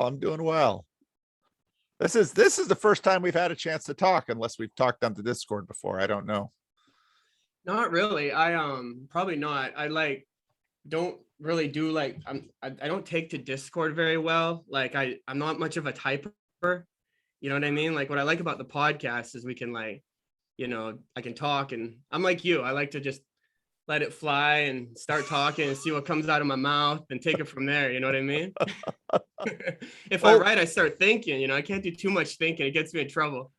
I'm doing well. This is the first time we've had a chance to talk, unless we've talked on the Discord before. I don't know. Not really. I probably not. I don't really do I don't take to Discord very well. Like I'm not much of a typer. You know what I mean? Like what I like about the podcast is we can I can talk, and I'm like you. I like to just let it fly and start talking and see what comes out of my mouth and take it from there. You know what I mean? If I write, I start thinking, I can't do too much thinking. It gets me in trouble.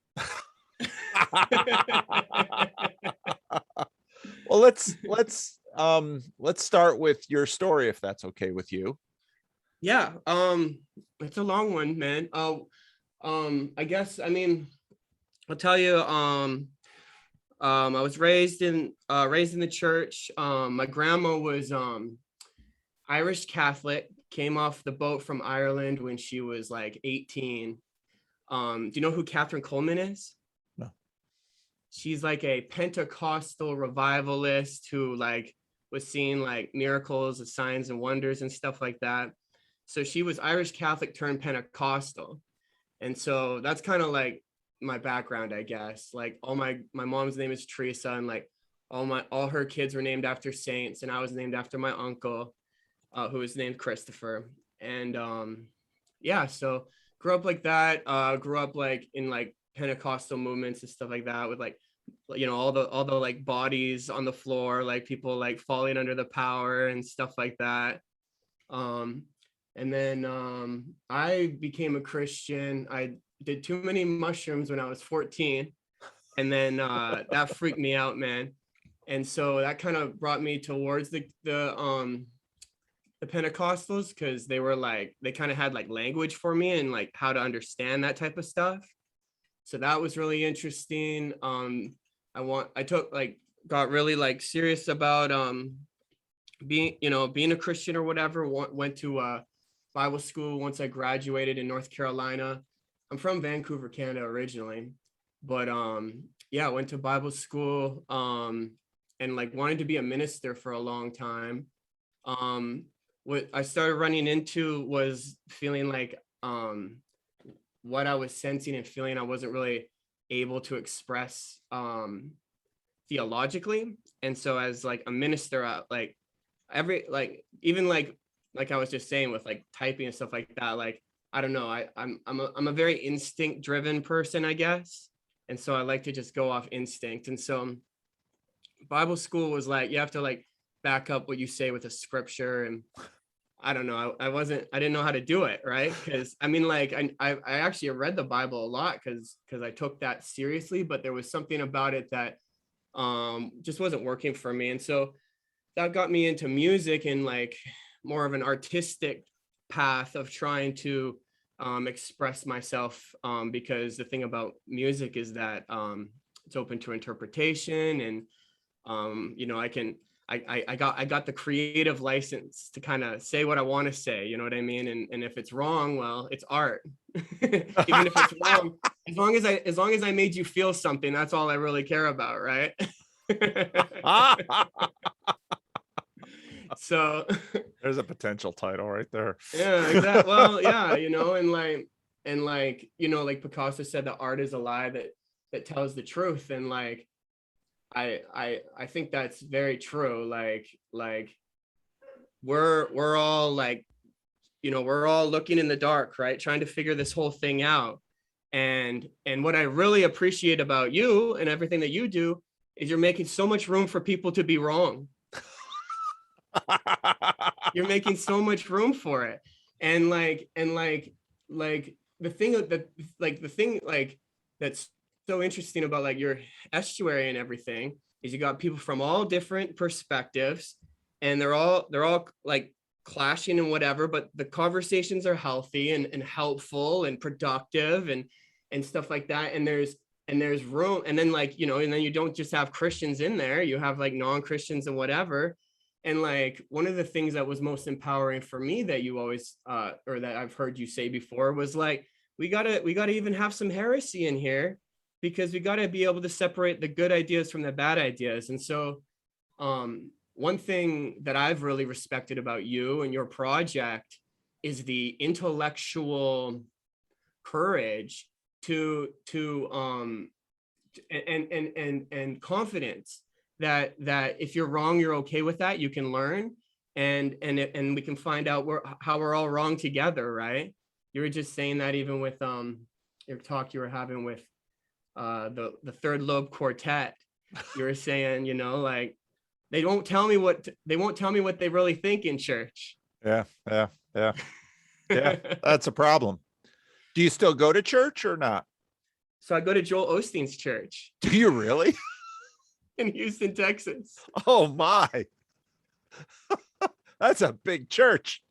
Well, let's start with your story, if that's okay with you. Yeah. It's a long one, man. I guess, I'll tell you, I was raised in the church. My grandma was Irish Catholic, came off the boat from Ireland when she was like 18. Do you know who Catherine Coleman is? No. She's like a Pentecostal revivalist who was seeing miracles, signs and wonders and stuff like that. So she was Irish Catholic turned Pentecostal. And so that's kind of my background, I guess. All my mom's name is Teresa, and all her kids were named after saints, and I was named after my uncle, who was named Christopher. And so grew up like that. Grew up in Pentecostal movements and stuff like that, with all the bodies on the floor, people falling under the power and stuff like that. And then I became a Christian. I did too many mushrooms when I was 14, and then that freaked me out, man. And so that kind of brought me towards the Pentecostals, because they kind of had language for me and how to understand that type of stuff. So that was really interesting. Got really serious about being a Christian or whatever. Went to Bible school once I graduated in North Carolina. I'm from Vancouver, Canada originally, but I went to Bible school and wanted to be a minister for a long time. What I started running into was feeling what I was sensing and feeling I wasn't really able to express theologically. And so as a minister, even I was just saying with typing and stuff like that, I don't know, I'm a very instinct driven person, I guess. And so I like to just go off instinct. And so Bible school was you have to back up what you say with a scripture. And I don't know, I didn't know how to do it, right? Because I actually read the Bible a lot because I took that seriously, but there was something about it that just wasn't working for me. And so that got me into music and more of an artistic path of trying to express myself, because the thing about music is that it's open to interpretation, and I got the creative license to kind of say what I want to say, you know what I mean? And if it's wrong, well, it's art. Even if it's wrong, as long as I made you feel something, that's all I really care about, right? So there's a potential title right there. Yeah, exactly. Well, yeah, and Picasso said that art is a lie that tells the truth. And I think that's very true. We're all we're all looking in the dark, right? Trying to figure this whole thing out. And what I really appreciate about you and everything that you do is you're making so much room for people to be wrong. You're making so much room for it. And the thing that's so interesting about your estuary and everything is you got people from all different perspectives, and they're all clashing and whatever, but the conversations are healthy and helpful and productive and stuff like that. And there's room. And then and then you don't just have Christians in there, you have non-Christians and whatever. And one of the things that was most empowering for me that you always or that I've heard you say before was we gotta even have some heresy in here, because we gotta be able to separate the good ideas from the bad ideas. And so one thing that I've really respected about you and your project the intellectual courage and confidence that if you're wrong, you're okay with that. You can learn, and we can find out how we're all wrong together, right? You were just saying that even with your talk you were having with the third lobe quartet. You were saying, like, they won't tell me what they really think in church. Yeah. That's a problem. Do you still go to church or not? So I go to Joel Osteen's church. Do you really? In Houston, Texas. Oh my. That's a big church.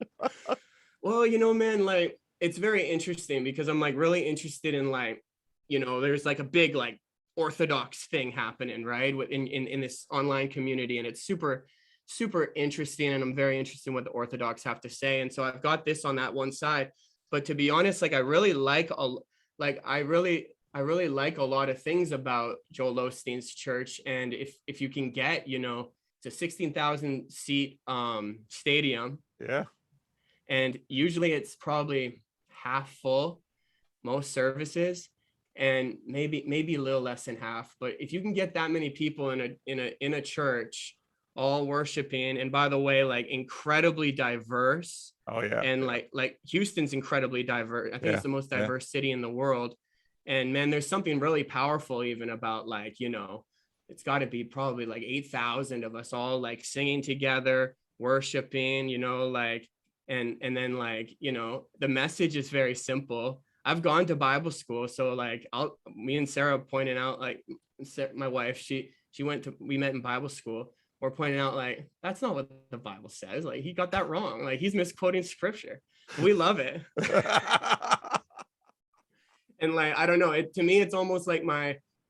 Well, man, like, it's very interesting because I'm like really interested in, like, there's like a big like Orthodox thing happening, right? In this online community. And it's super, super interesting. And I'm very interested in what the Orthodox have to say. And so I've got this on that one side. But to be honest, like, I really like a lot of things about Joel Osteen's church. And if you can get, it's a 16,000 seat stadium. Yeah. And usually it's probably half full, most services, and maybe a little less than half. But if you can get that many people in a church all worshiping, and by the way, like, incredibly diverse. Oh yeah. And like Houston's incredibly diverse. I think it's the most diverse city in the world. And man, there's something really powerful even about, like, it's got to be probably like 8,000 of us all like singing together, worshiping, like, and then, like, the message is very simple. I've gone to Bible school, so like me and Sarah pointing out, like, my wife, we met in Bible school. We're pointing out, like, that's not what the Bible says. Like, he got that wrong. Like, he's misquoting scripture. We love it. And like, I don't know, to me, it's almost like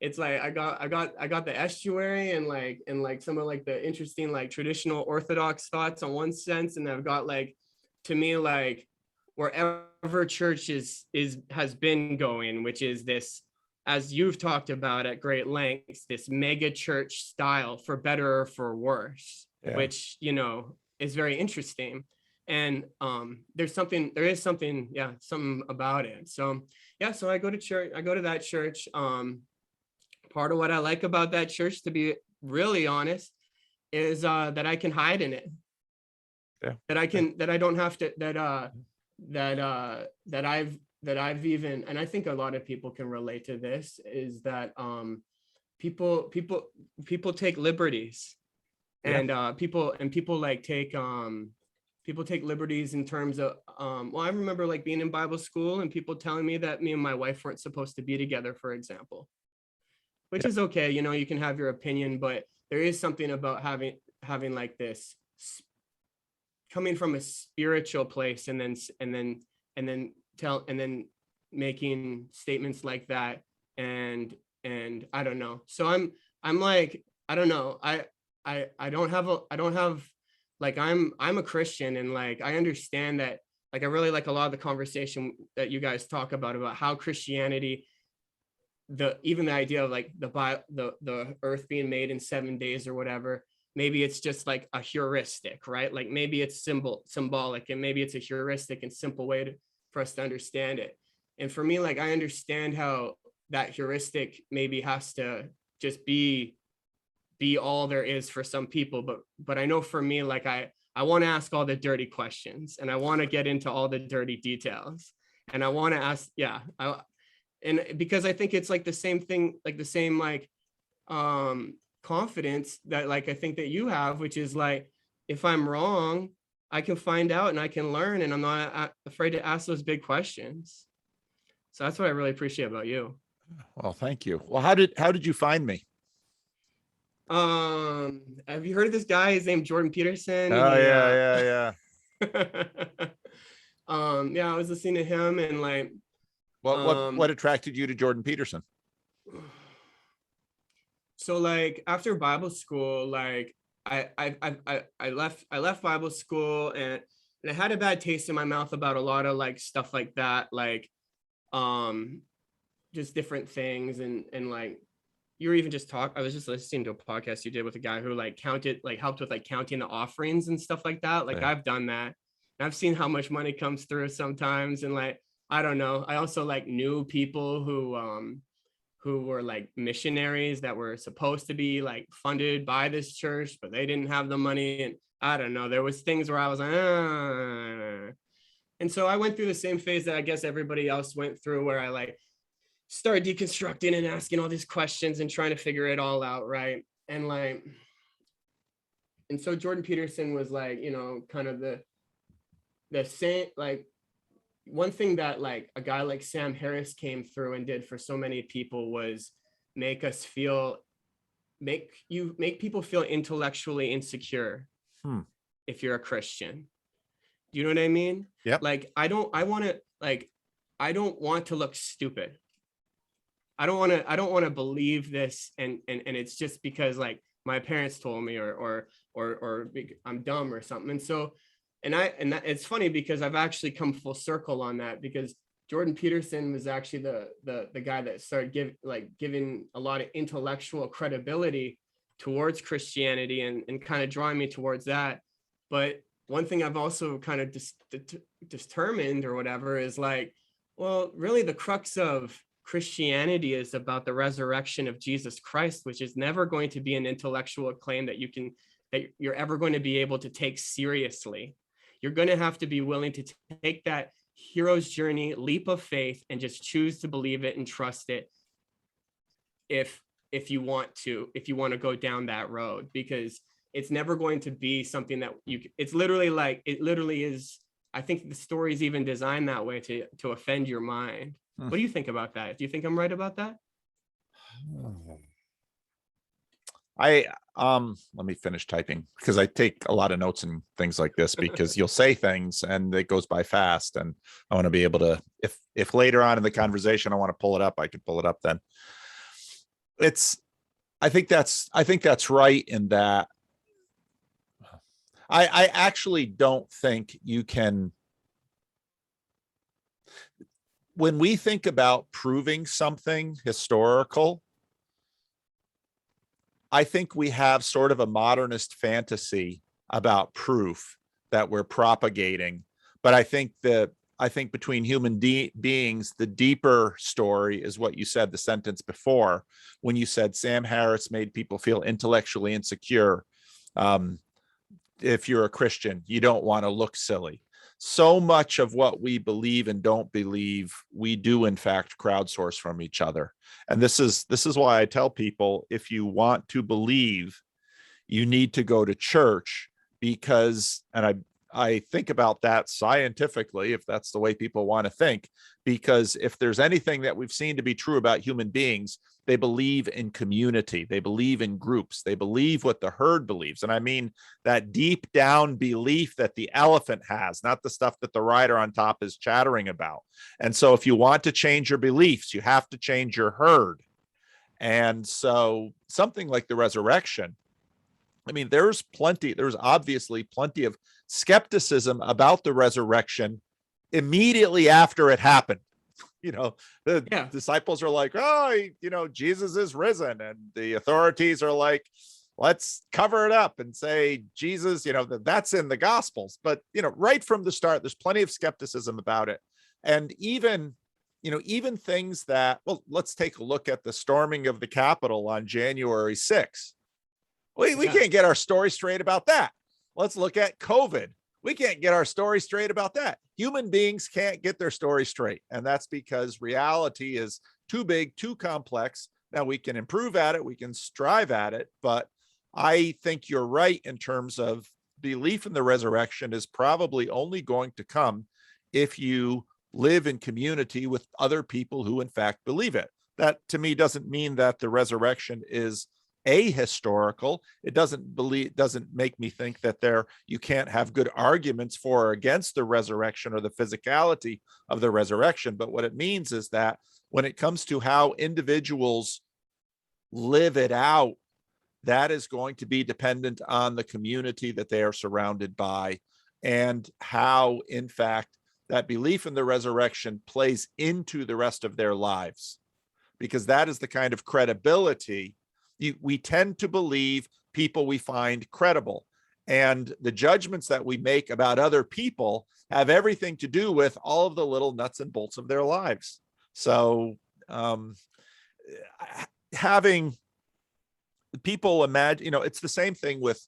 it's like I got the estuary and like some of like the interesting like traditional Orthodox thoughts on one sense, and I've got, like, to me, like, wherever church has been going, which is this, as you've talked about at great lengths, this mega church style, for better or for worse, which is very interesting. And there is something about it. So so I go to church. I go to that church. Part of what I like about that church, to be really honest, is that I can hide in it. That I can, that I don't have to, that I've even, and I think a lot of people can relate to this, is that people take liberties, and people like take liberties in terms of well, I remember like being in Bible school and people telling me that me and my wife weren't supposed to be together, for example, which is okay. You can have your opinion, but there is something about having like this, coming from a spiritual place, and then making statements like that. And I don't know. So I'm like, I don't know. I don't have like, I'm a Christian, and like, I understand that, like, I really like a lot of the conversation that you guys talk about how Christianity, even the idea of like the earth being made in 7 days or whatever, maybe it's just like a heuristic, right? Like, maybe it's symbolic, and maybe it's a heuristic and simple way for us to understand it. And for me, like, I understand how that heuristic maybe has to just be all there is for some people, but I know for me, like, I want to ask all the dirty questions, and I want to get into all the dirty details, and I want to ask, and because I think it's like the same thing, like the same like confidence that, like, I think that you have, which is like, if I'm wrong, I can find out and I can learn, and I'm not afraid to ask those big questions. So that's what I really appreciate about you. Well, thank you. Well, how did you find me? Have you heard of this guy? His name's Jordan Peterson. Oh, yeah. I was listening to him, and like, what attracted you to Jordan Peterson? So like, after Bible school, like, I left Bible school, and I had a bad taste in my mouth about a lot of like stuff like that, like just different things, and like, you were even I was just listening to a podcast you did with a guy who like helped with like counting the offerings and stuff like that. Like, I've done that, And I've seen how much money comes through sometimes. And like, I don't know. I also like knew people who were like missionaries that were supposed to be like funded by this church, but they didn't have the money. And I don't know. There was things where I was like, ah. And so I went through the same phase that I guess everybody else went through, where I like started deconstructing and asking all these questions and trying to figure it all out, right? And like, and so Jordan Peterson was like, you know, kind of the same, like one thing that like a guy like Sam Harris came through and did for so many people was make people feel intellectually insecure if you're a Christian. Do you know what I mean? Yep. Like, I don't want to look stupid. I don't want to believe this. And it's just because like my parents told me or I'm dumb or something. And so, it's funny because I've actually come full circle on that, because Jordan Peterson was actually the guy that started giving a lot of intellectual credibility towards Christianity and kind of drawing me towards that. But one thing I've also kind of determined or whatever is like, well, really the crux of Christianity is about the resurrection of Jesus Christ, which is never going to be an intellectual claim that you're ever going to be able to take seriously. You're going to have to be willing to take that hero's journey, leap of faith, and just choose to believe it and trust it if you want to go down that road, because it's never going to be something that it literally is. I think the story is even designed that way to offend your mind. What do you think about that? Do you think I'm right about that? Let me finish typing, because I take a lot of notes and things like this, because you'll say things and it goes by fast, and I want to be able to, if later on in the conversation I want to pull it up, I can pull it up then. I think that's right in that I actually don't think you can, when we think about proving something historical, I think we have sort of a modernist fantasy about proof that we're propagating. But I think between human beings, the deeper story is what you said, the sentence before, when you said Sam Harris made people feel intellectually insecure. If you're a Christian, you don't want to look silly. So much of what we believe and don't believe, we do in fact crowdsource from each other. And this is why I tell people, if you want to believe, you need to go to church, because, and I think about that scientifically, if that's the way people want to think, because if there's anything that we've seen to be true about human beings, they believe in community, they believe in groups, they believe what the herd believes. And I mean that deep down belief that the elephant has, not the stuff that the rider on top is chattering about. And so if you want to change your beliefs, you have to change your herd. And so something like the resurrection, I mean, there's obviously plenty of skepticism about the resurrection immediately after it happened. The disciples are like, oh, Jesus is risen. And the authorities are like, let's cover it up and say Jesus, that's in the Gospels. But, right from the start, there's plenty of skepticism about it. And even things that, well, let's take a look at the storming of the Capitol on January 6th. We can't get our story straight about that. Let's look at COVID. We can't get our story straight about that. Human beings can't get their story straight. And that's because reality is too big, too complex. Now we can improve at it. We can strive at it. But I think you're right in terms of belief in the resurrection is probably only going to come if you live in community with other people who in fact believe it. That to me doesn't mean that the resurrection is ahistorical. It doesn't make me think that you can't have good arguments for or against the resurrection or the physicality of the resurrection. But what it means is that when it comes to how individuals live it out, that is going to be dependent on the community that they are surrounded by, and how, in fact, that belief in the resurrection plays into the rest of their lives, because that is the kind of credibility we tend to believe people we find credible. And the judgments that we make about other people have everything to do with all of the little nuts and bolts of their lives. So having people imagine, it's the same thing with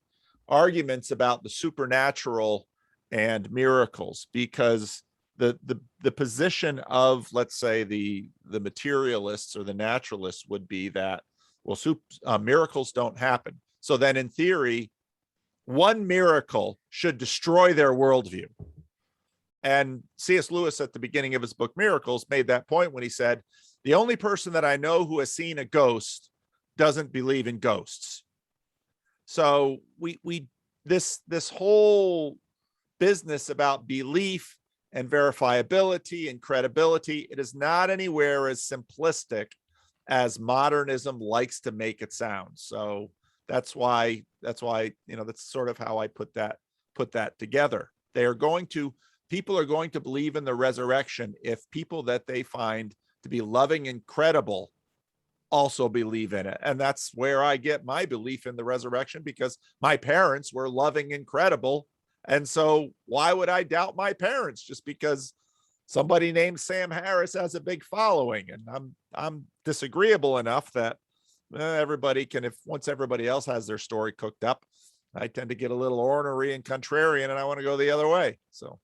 arguments about the supernatural and miracles, because the position of, let's say, the materialists or the naturalists would be that, well, miracles don't happen. So then in theory, one miracle should destroy their worldview. And C.S. Lewis, at the beginning of his book Miracles, made that point when he said, the only person that I know who has seen a ghost doesn't believe in ghosts. So this whole business about belief and verifiability and credibility, it is not anywhere as simplistic as modernism likes to make it sound. So that's why that's sort of how I put that together. People are going to believe in the resurrection if people that they find to be loving and credible also believe in it. And that's where I get my belief in the resurrection, because my parents were loving and credible. And so why would I doubt my parents just because somebody named Sam Harris has a big following? And I'm disagreeable enough that everybody can, once everybody else has their story cooked up, I tend to get a little ornery and contrarian, and I want to go the other way. So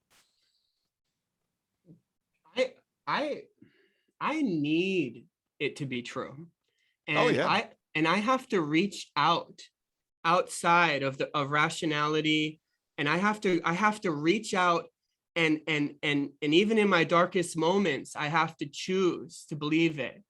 I need it to be true. And oh, yeah. I have to reach outside of rationality, and I have to reach out, and even in my darkest moments, I have to choose to believe it,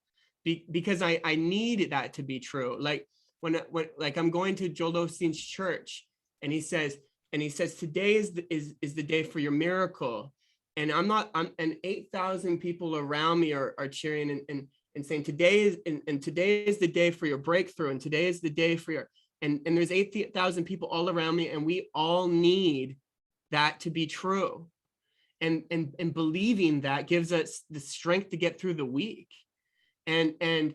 because I need that to be true. Like when like I'm going to Joel Osteen's church, and he says today is the day for your miracle. And and 8,000 people around me are cheering and saying today is the day for your breakthrough, and today is the day for your, and there's 8,000 people all around me, and we all need that to be true. And believing that gives us the strength to get through the week. And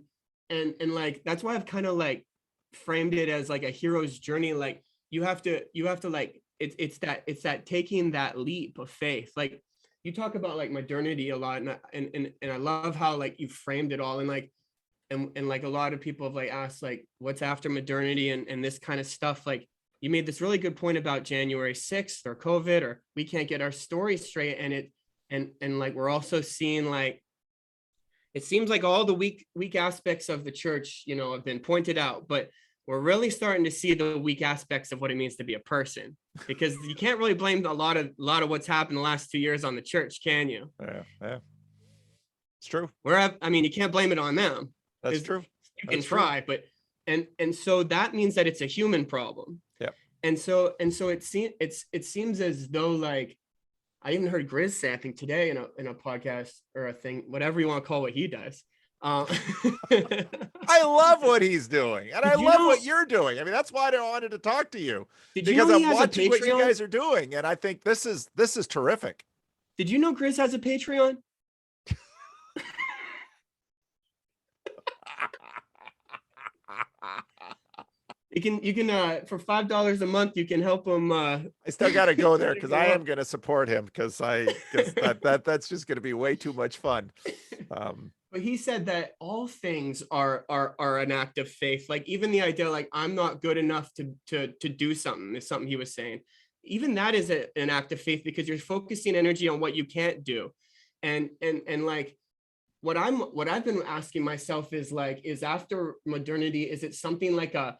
like, that's why I've kind of like framed it as like a hero's journey. Like you have to like, it's that taking that leap of faith. Like, you talk about like modernity a lot, and I love how like you framed it all, and like and like a lot of people have like asked like what's after modernity and this kind of stuff. Like you made this really good point about January 6th or COVID, or we can't get our story straight, and like we're also seeing like it seems like all the weak aspects of the church, have been pointed out, but we're really starting to see the weak aspects of what it means to be a person, because you can't really blame a lot of what's happened the last 2 years on the church, can you? Yeah. It's true. You can't blame it on them. That's true. You can try, but and so that means that it's a human problem. Yeah. And so it seems as though, like, I even heard Grizz say, I think today in a podcast or a thing, whatever you want to call what he does. I love what he's doing, and I love what you're doing. I mean, that's why I wanted to talk to you, because I'm watching what you guys are doing, and I think this is terrific. Did you know Grizz has a Patreon? You can for $5 a month you can help him. I still got to go there because I am going to support him, because that's just going to be way too much fun. But he said that all things are an act of faith. Like even the idea, like I'm not good enough to do something, is something he was saying. Even that is an act of faith, because you're focusing energy on what you can't do, and like what I've been asking myself is like, is after modernity, is it something like a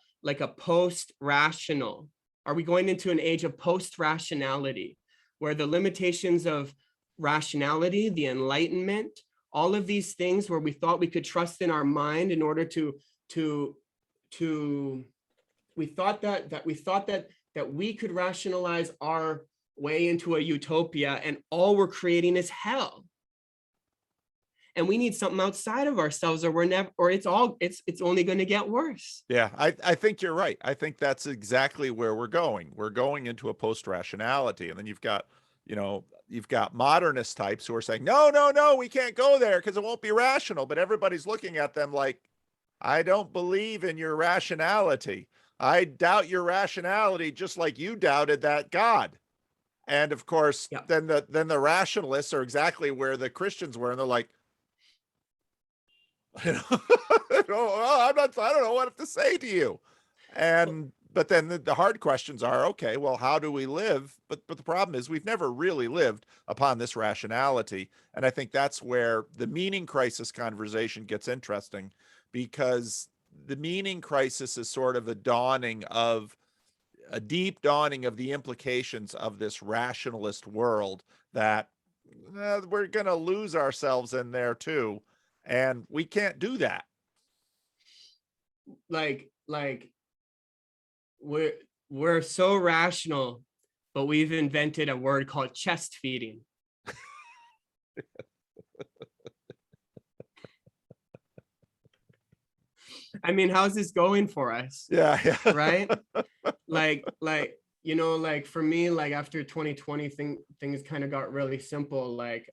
post-rational? Are we going into an age of post-rationality, where the limitations of rationality, the Enlightenment, all of these things where we thought we could trust in our mind in order we thought that we could rationalize our way into a utopia, and all we're creating is hell. And we need something outside of ourselves, or it's only going to get worse. Yeah, I think you're right. I think that's exactly where we're going. We're going into a post-rationality, and then you've got modernist types who are saying, no, we can't go there because it won't be rational. But everybody's looking at them like, I don't believe in your rationality. I doubt your rationality, just like you doubted that God. And of course, Yeah. then the rationalists are exactly where the Christians were, and they're like, you know, oh, I don't know what to say to you. And but then the hard questions are, okay, well, how do we live? But the problem is we've never really lived upon this rationality. And I think that's where the meaning crisis conversation gets interesting, because the meaning crisis is sort of a deep dawning of the implications of this rationalist world that we're going to lose ourselves in there too. And we can't do that. Like we're so rational, but we've invented a word called chest feeding. I mean, how's this going for us? Yeah. Right? Like, you know, like for me, like after 2020, things kind of got really simple. Like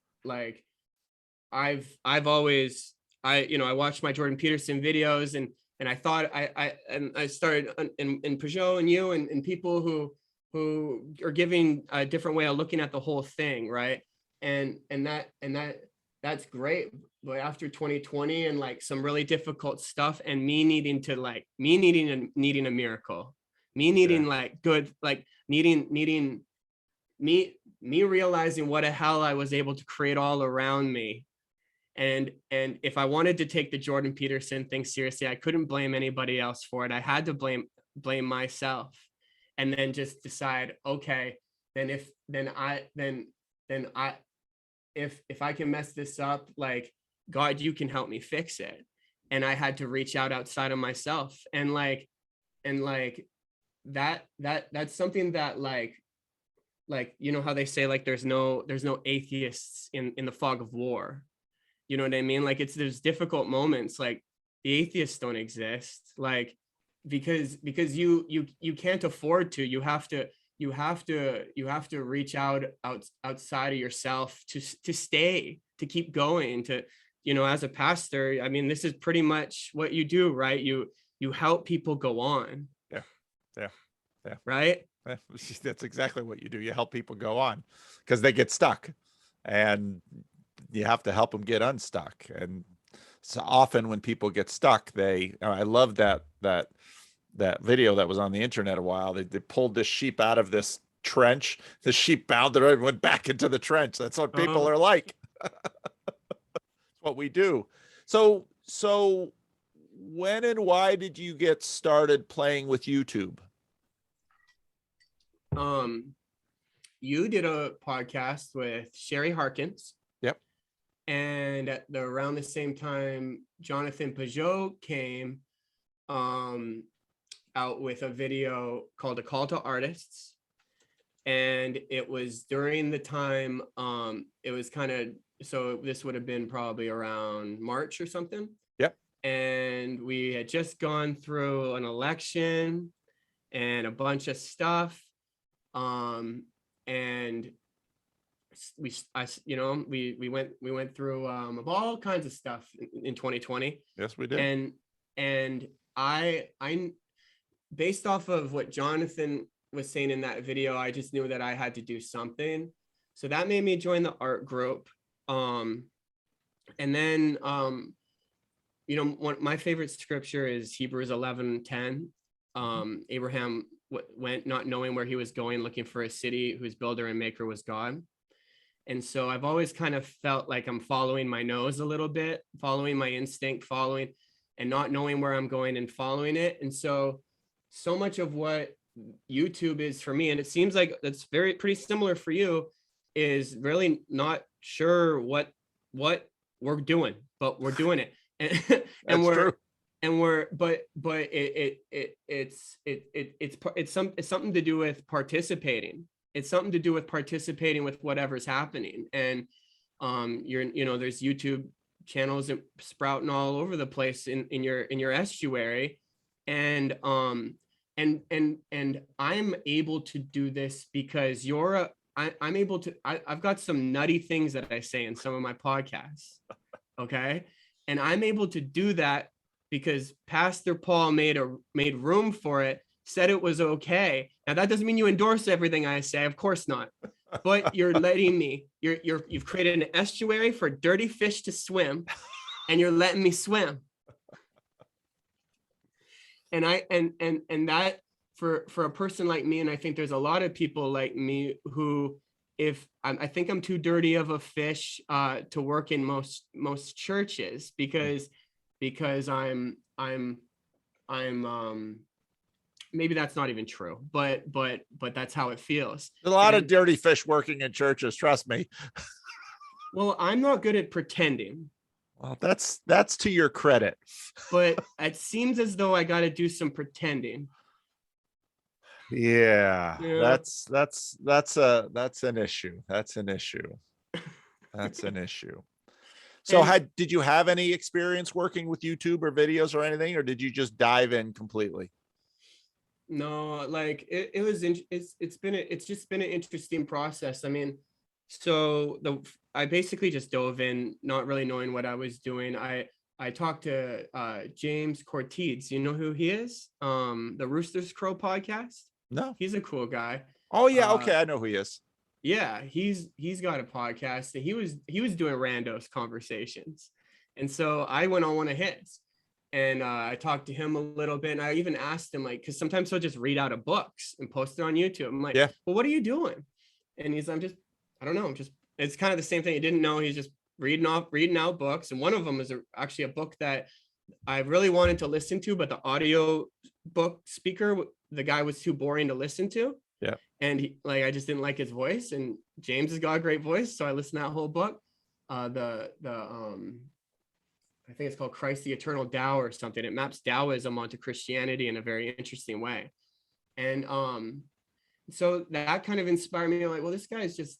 I've always, I watched my Jordan Peterson videos, and I thought I started in Peugeot and you and people who are giving a different way of looking at the whole thing, right? And that's great. But after 2020 and like some really difficult stuff, and me needing a miracle, me needing like good, like needing me realizing what the hell I was able to create all around me. And if I wanted to take the Jordan Peterson thing seriously, I couldn't blame anybody else for it. I had to blame myself, and then just decide, okay, then if I can mess this up, like, God, you can help me fix it. And I had to reach out outside of myself, and that's something that you know how they say, like, there's no atheists in the fog of war. You know what I mean? Like, there's difficult moments, like the atheists don't exist, like, because you can't afford to. You have to reach outside of yourself to keep going, to, you know, as a pastor. I mean, this is pretty much what you do, right? You help people go on. Yeah. Right? That's exactly what you do. You help people go on because they get stuck, and you have to help them get unstuck. And so often when people get stuck, I love that video that was on the internet a while. They pulled this sheep out of this trench. The sheep bounded and went back into the trench. That's what people are like. What we do. So when and why did you get started playing with YouTube? You did a podcast with Sherry Harkins. Yep. And around the same time, Jonathan Peugeot came out with a video called A Call to Artists. And it was during the time, it was kind of, so this would have been probably around March or something. Yep. And we had just gone through an election and a bunch of stuff. And we went through all kinds of stuff in 2020. Yes, we did. And I based off of what Jonathan was saying in that video, I just knew that I had to do something. So that made me join the art group. And then my favorite scripture is Hebrews 11:10. Abraham went not knowing where he was going, looking for a city whose builder and maker was God. And so I've always kind of felt like I'm following my nose a little bit, following my instinct, and not knowing where I'm going and following it. And so much of what YouTube is for me, and it seems like that's pretty similar for you, is really not sure what we're doing, but we're doing it. And true. And it's something to do with participating. It's something to do with participating with whatever's happening. And there's YouTube channels that sprouting all over the place in your estuary. And I'm able to do this because I've got some nutty things that I say in some of my podcasts. Okay. And I'm able to do that because Pastor Paul made room for it said it was okay. Now that doesn't mean you endorse everything I say, of course not. But you're letting me, you've created an estuary for dirty fish to swim, and you're letting me swim. And that for a person like me, and I think there's a lot of people like me who, if I think I'm too dirty of a fish to work in most churches, because I'm maybe that's not even true, but that's how it feels. There's a lot of dirty fish working in churches, trust me. Well, I'm not good at pretending. Well, that's to your credit. But it seems as though I got to do some pretending. Yeah, that's an issue. That's an issue. So did you have any experience working with YouTube or videos or anything, or did you just dive in completely? No, like it's just been an interesting process. I mean, so I basically just dove in, not really knowing what I was doing. I talked to James Cortez. You know who he is? The Rooster's Crow podcast. No, he's a cool guy. Oh yeah, okay, I know who he is. Yeah, he's got a podcast, and he was doing randos conversations, and so I went on one of his, and I talked to him a little bit, and I even asked him, like, because sometimes he'll just read out of books and post it on YouTube. I'm like, yeah, well, what are you doing? And he's, I don't know, it's kind of the same thing. He didn't know. He's just reading out books, and one of them is actually a book that I really wanted to listen to, but the audio book speaker, the guy was too boring to listen to. Yeah. And I just didn't like his voice, and James has got a great voice. So I listened to that whole book. I think it's called Christ, the Eternal Tao or something. It maps Taoism onto Christianity in a very interesting way. And so that kind of inspired me. Like, well, this guy's just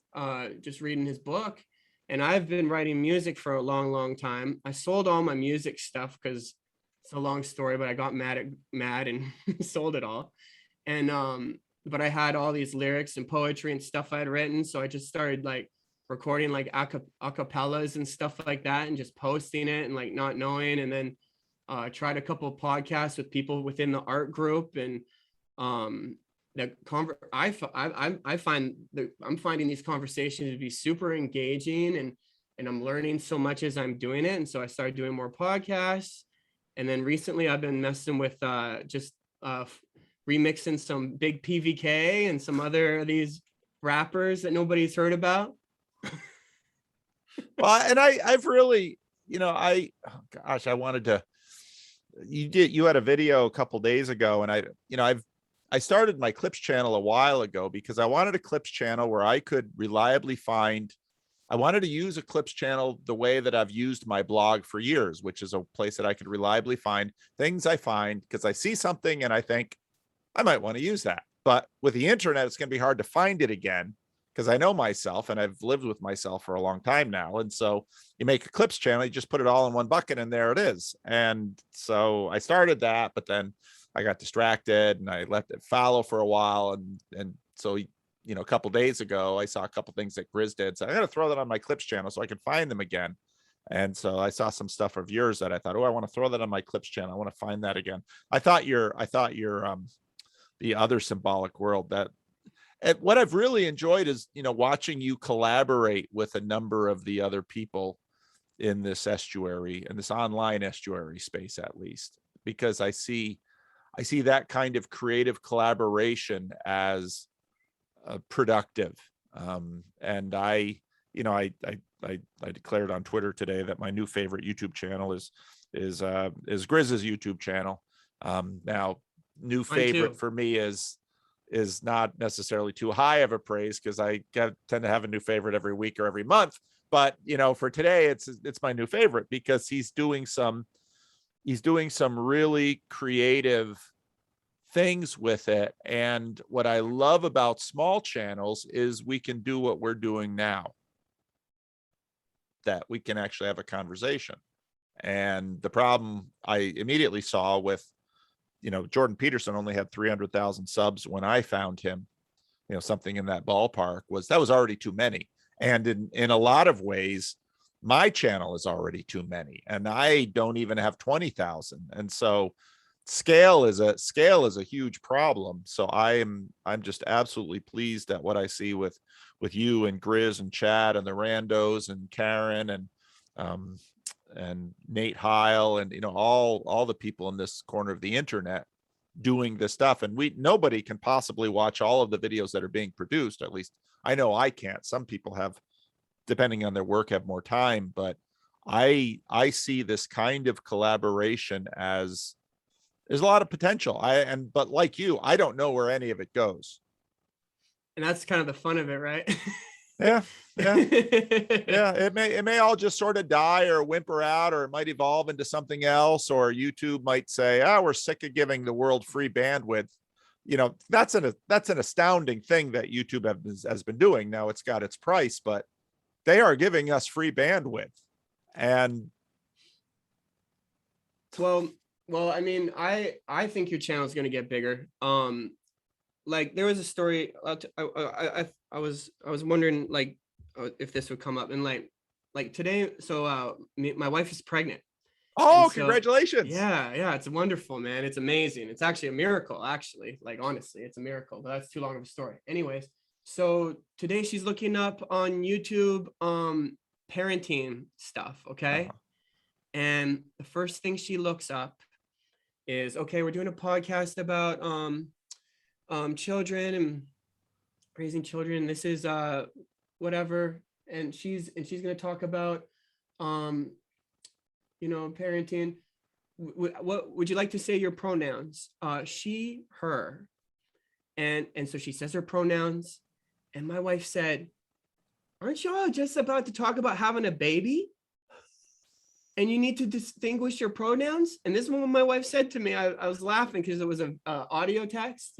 reading his book. And I've been writing music for a long, long time. I sold all my music stuff because it's a long story, but I got mad and sold it all. And but I had all these lyrics and poetry and stuff I had written. So I just started like recording like acapellas and stuff like that, and just posting it and like not knowing. And then tried a couple of podcasts with people within the art group, and I'm finding these conversations to be super engaging, and I'm learning so much as I'm doing it. And so I started doing more podcasts. And then recently I've been messing with remixing some Big PVK and some other of these rappers that nobody's heard about. Well, and I've really, I wanted to, you had a video a couple days ago, and I started my clips channel a while ago because I wanted a clips channel where I could reliably I wanted to use a clips channel the way that I've used my blog for years, which is a place that I could reliably find things I find because I see something and I think I might want to use that. But with the internet, it's going to be hard to find it again because I know myself and I've lived with myself for a long time now. And so you make a clips channel, you just put it all in one bucket and there it is. And so I started that, but then I got distracted and I let it fallow for a while. And so, a couple days ago, I saw a couple things that Grizz did. So I got to throw that on my clips channel so I can find them again. And so I saw some stuff of yours that I thought, oh, I want to throw that on my clips channel. I want to find that again. I thought your the other symbolic world, that what I've really enjoyed is, watching you collaborate with a number of the other people in this estuary, and this online estuary space, at least, because I see that kind of creative collaboration as productive. And I declared on Twitter today that my new favorite YouTube channel is Grizz's YouTube channel. Now, new favorite for me is not necessarily too high of a praise because I tend to have a new favorite every week or every month. But for today, it's my new favorite because he's doing some really creative things with it. And what I love about small channels is we can do what we're doing now, that we can actually have a conversation. And the problem I immediately saw with, Jordan Peterson only had 300,000 subs when I found him, something in that ballpark, was already too many. And in a lot of ways, my channel is already too many, and I don't even have 20,000. And so, scale is a huge problem. So I'm just absolutely pleased at what I see with you and Grizz and Chad and the Randos and Karen um and Nate Heil and all the people in this corner of the internet doing this stuff. And nobody can possibly watch all of the videos that are being produced. At least I know I can't. Some people have, depending on their work, have more time, but I see this kind of collaboration as there's a lot of potential. But like you, I don't know where any of it goes. And that's kind of the fun of it, right? Yeah. Yeah. Yeah. It may all just sort of die or whimper out, or it might evolve into something else, or YouTube might say, we're sick of giving the world free bandwidth. That's an astounding thing that YouTube has been doing. Now it's got its price, but they are giving us free bandwidth. And well, I mean, I think your channel is going to get bigger. Like there was a story. I was wondering like if this would come up, and like today. So my wife is pregnant. Oh, congratulations! Yeah, it's wonderful, man. It's amazing. It's actually a miracle. Actually, like honestly, it's a miracle. But that's too long of a story. Anyways, so today she's looking up on YouTube parenting stuff. Okay, and the first thing she looks up is, okay, we're doing a podcast about children and raising children. This is whatever, and she's going to talk about parenting. What would you like to say your pronouns? She, her. And so she says her pronouns, and my wife said, aren't y'all just about to talk about having a baby? And you need to distinguish your pronouns? And this is what my wife said to me. I was laughing because it was an audio text,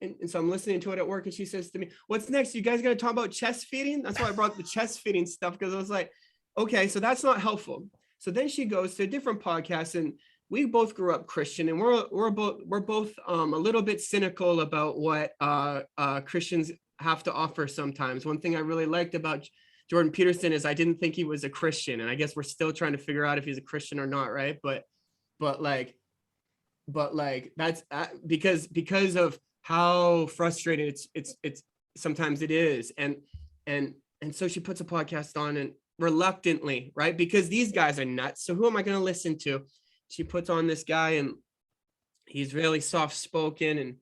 and so I'm listening to it at work, and she says to me, what's next? You guys going to talk about chest feeding? That's why I brought the chest feeding stuff, because I was like, okay, so that's not helpful. So then she goes to a different podcast, and we both grew up Christian, and we're both a little bit cynical about what Christians have to offer sometimes. One thing I really liked about Jordan Peterson is I didn't think he was a Christian, and I guess we're still trying to figure out if he's a Christian or not, right? But that's because of how frustrating it's sometimes it is, and so she puts a podcast on, and reluctantly, right? Because these guys are nuts. So who am I going to listen to? She puts on this guy, and he's really soft spoken and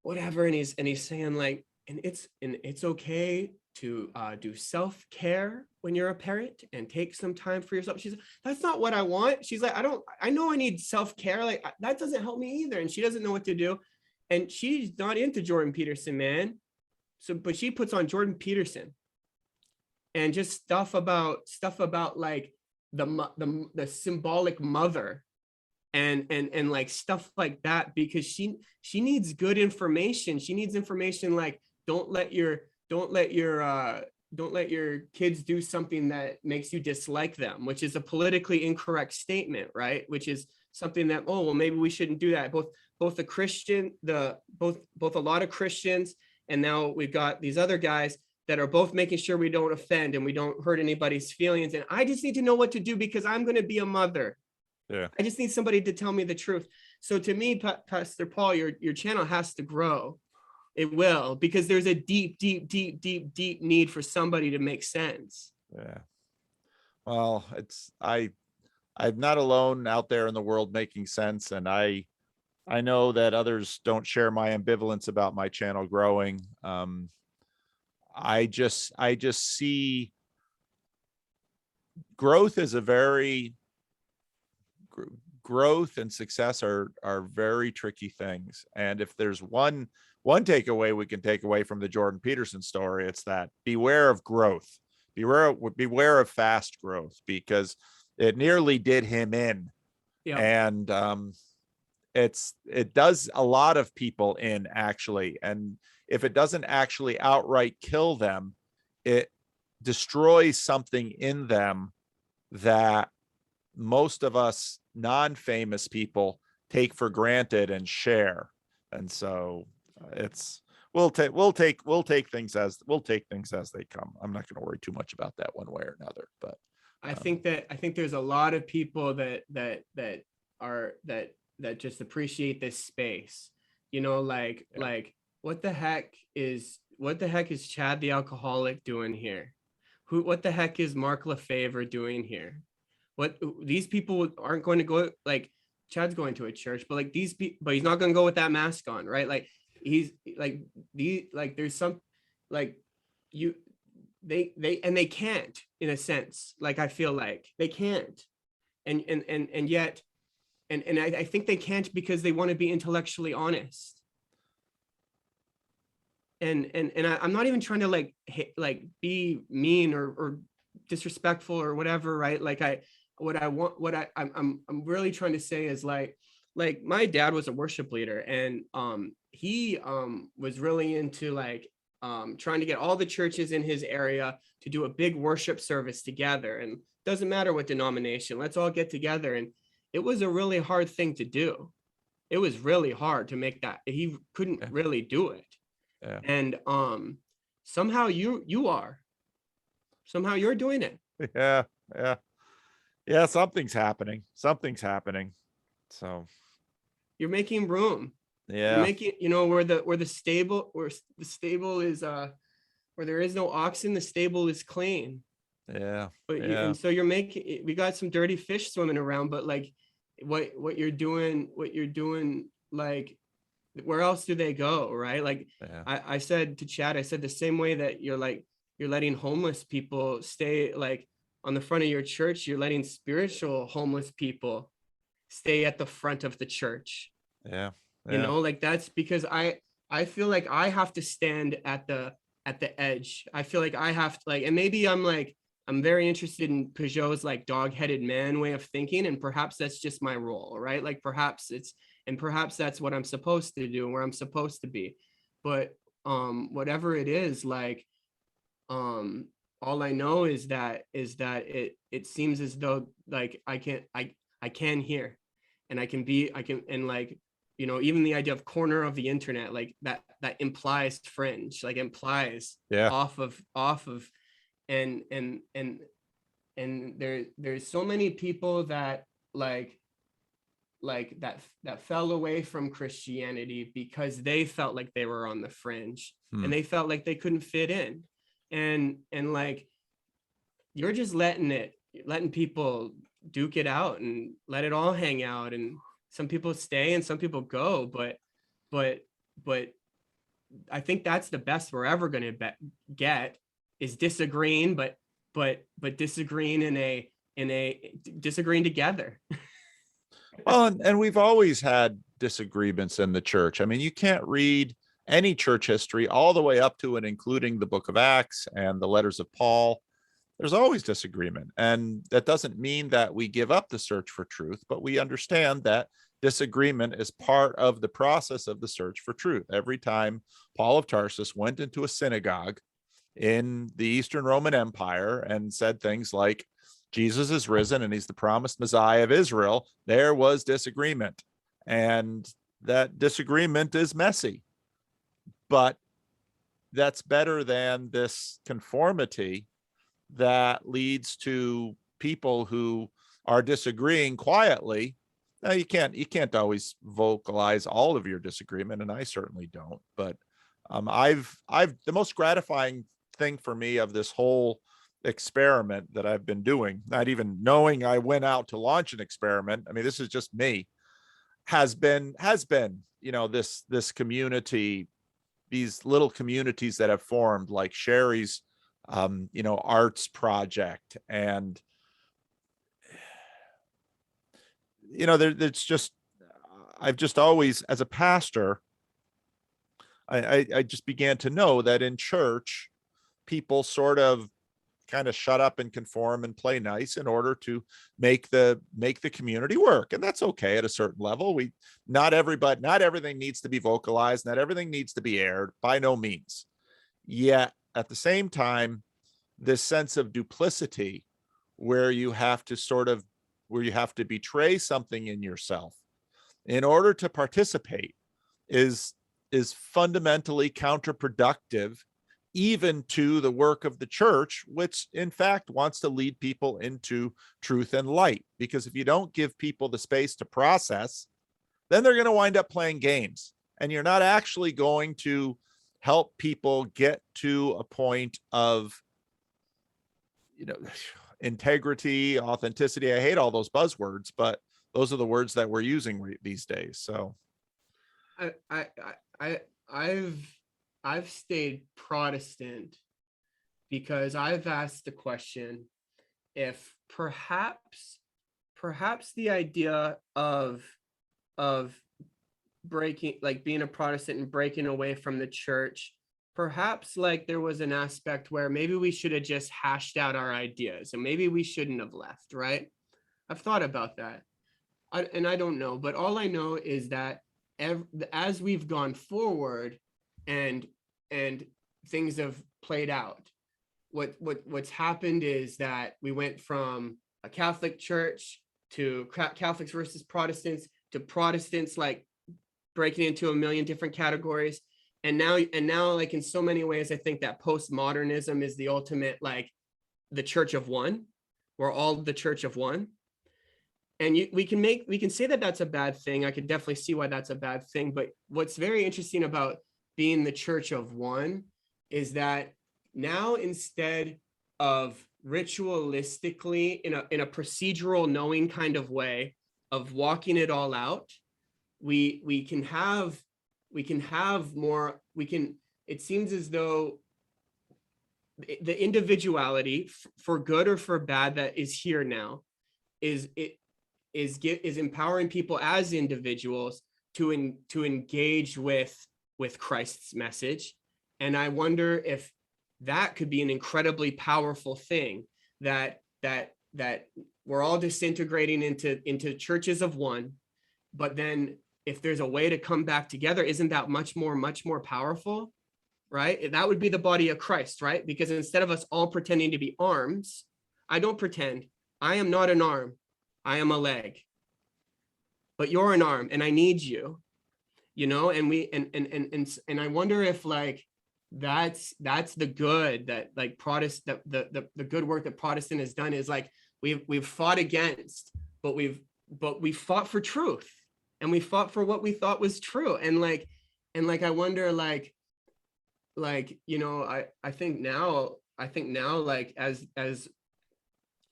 whatever, and he's saying like, and it's okay to do self-care when you're a parent and take some time for yourself. She's like, that's not what I want. She's like, I know I need self-care. Like that doesn't help me either. And she doesn't know what to do. And she's not into Jordan Peterson, man. So, but she puts on Jordan Peterson and just stuff about like the symbolic mother and like stuff like that, because she needs good information. She needs information like, don't let your kids do something that makes you dislike them, which is a politically incorrect statement, right? Which is something that, oh, well, maybe we shouldn't do that. Both a lot of Christians, and now we've got these other guys that are both making sure we don't offend and we don't hurt anybody's feelings. And I just need to know what to do because I'm going to be a mother. Yeah. I just need somebody to tell me the truth. So to me, Pastor Paul, your channel has to grow. It will, because there's a deep need for somebody to make sense. Yeah. Well, I'm not alone out there in the world making sense. And I know that others don't share my ambivalence about my channel growing. I just see growth as growth and success are very tricky things. And if there's one takeaway we can take away from the Jordan Peterson story, it's that beware of growth, beware of fast growth, because it nearly did him in. Yeah. And it does a lot of people in, actually. And if it doesn't actually outright kill them, it destroys something in them that most of us non-famous people take for granted and share. And so we'll take things as they come. I'm not going to worry too much about that one way or another, but I think there's a lot of people that just appreciate this space. You know, like what the heck is Chad the alcoholic doing here? What the heck is Mark Lefevre doing here? What, these people aren't going to go, like Chad's going to a church, but like these people, but he's not going to go with that mask on, right? Like he's like there's some like you they can't, in a sense, like I feel like they can't, and yet I think they can't because they want to be intellectually honest. I'm not even trying to like be mean or disrespectful or whatever, right? Like I'm really trying to say is like my dad was a worship leader, and he was really into like trying to get all the churches in his area to do a big worship service together, and doesn't matter what denomination, let's all get together. And it was a really hard thing to do. It was really hard to make that. He couldn't really do it. Yeah. And somehow you're doing it. Yeah. Yeah. Yeah. Something's happening. So You're making room. yeah. You're making, you know, where the stable is where there is no oxen, the stable is clean. Yeah. But yeah. and so you're making, we got some dirty fish swimming around, but like what you're doing, like where else do they go, right? Like I said to Chad, I said the same way that you're letting homeless people stay like on the front of your church, you're letting spiritual homeless people stay at the front of the church. Yeah. You know, like that's because I feel like I have to stand at the edge. I feel like I have to, like, and maybe I'm very interested in Peugeot's like dog-headed man way of thinking, and perhaps that's just my role, right? Like perhaps that's what I'm supposed to do and where I'm supposed to be. But whatever it is, like all I know is that it seems as though like I can hear, and I can, and like, you know, even the idea of corner of the internet, like that implies fringe, like implies off of and there's so many people that that fell away from Christianity because they felt like they were on the fringe and they felt like they couldn't fit in, and like you're just letting people duke it out and let it all hang out, and some people stay and some people go, but I think that's the best we're ever going to get, is disagreeing, but disagreeing in a disagreeing together. Well, and we've always had disagreements in the church. I mean, you can't read any church history all the way up to and including the book of Acts and the letters of Paul. There's always disagreement. And that doesn't mean that we give up the search for truth, but we understand that disagreement is part of the process of the search for truth. Every time Paul of Tarsus went into a synagogue in the Eastern Roman Empire and said things like, Jesus is risen and he's the promised Messiah of Israel, there was disagreement. And that disagreement is messy. But that's better than this conformity that leads to people who are disagreeing quietly. Now, you can't always vocalize all of your disagreement, and I certainly don't. But I've the most gratifying thing for me of this whole experiment that I've been doing, not even knowing I went out to launch an experiment, I mean, this is just me, has been, you know, this community, these little communities that have formed, like Sherry's you know, arts project. And you know, there's just, I've just always, as a pastor, I just began to know that in church, people sort of kind of shut up and conform and play nice in order to make the community work. And that's okay at a certain level. Not everything needs to be vocalized, not everything needs to be aired, by no means. Yet at the same time, this sense of duplicity where you have to betray something in yourself in order to participate is fundamentally counterproductive, even to the work of the church, which in fact wants to lead people into truth and light. Because if you don't give people the space to process, then they're going to wind up playing games, and you're not actually going to help people get to a point of, integrity, authenticity. I hate all those buzzwords, but those are the words that we're using these days. So I I I I've stayed Protestant because I've asked the question if perhaps the idea of breaking, like being a Protestant and breaking away from the church, perhaps like there was an aspect where maybe we should have just hashed out our ideas and maybe we shouldn't have left, right? I've thought about that. And I don't know, but all I know is that as we've gone forward and things have played out, what's happened is that we went from a Catholic church to Catholics versus Protestants to Protestants like breaking into a million different categories. And now like in so many ways, I think that postmodernism is the ultimate, like the church of one. We're all the church of one. And we can say that that's a bad thing. I could definitely see why that's a bad thing. But what's very interesting about being the church of one is that now, instead of ritualistically in a procedural knowing kind of way of walking it all out, we can have more. It seems as though the individuality, for good or for bad, that is here now is empowering people as individuals to engage with Christ's message. And I wonder if that could be an incredibly powerful thing, that we're all disintegrating into churches of one, but then if there's a way to come back together, isn't that much more powerful, right? That would be the body of Christ, right? Because instead of us all pretending to be arms, I don't pretend. I am not an arm. I am a leg, but you're an arm and I need you, and we, and I wonder if like, that's the good that like Protestant, the good work that Protestant has done is like, we've fought against, but we fought for truth, and we fought for what we thought was true. And like, I wonder like, I think now like, as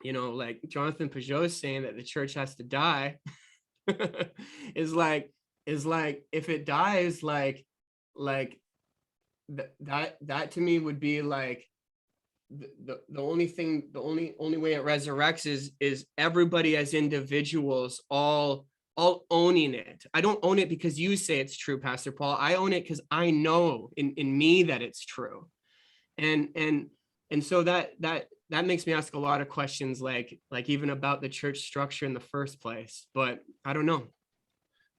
like Jonathan Peugeot is saying that the church has to die, is like if it dies, like that to me would be like the only way it resurrects is everybody as individuals all owning it. I don't own it because you say it's true, Pastor Paul. I own it because I know in me that it's true. And so that makes me ask a lot of questions, like even about the church structure in the first place. But I don't know.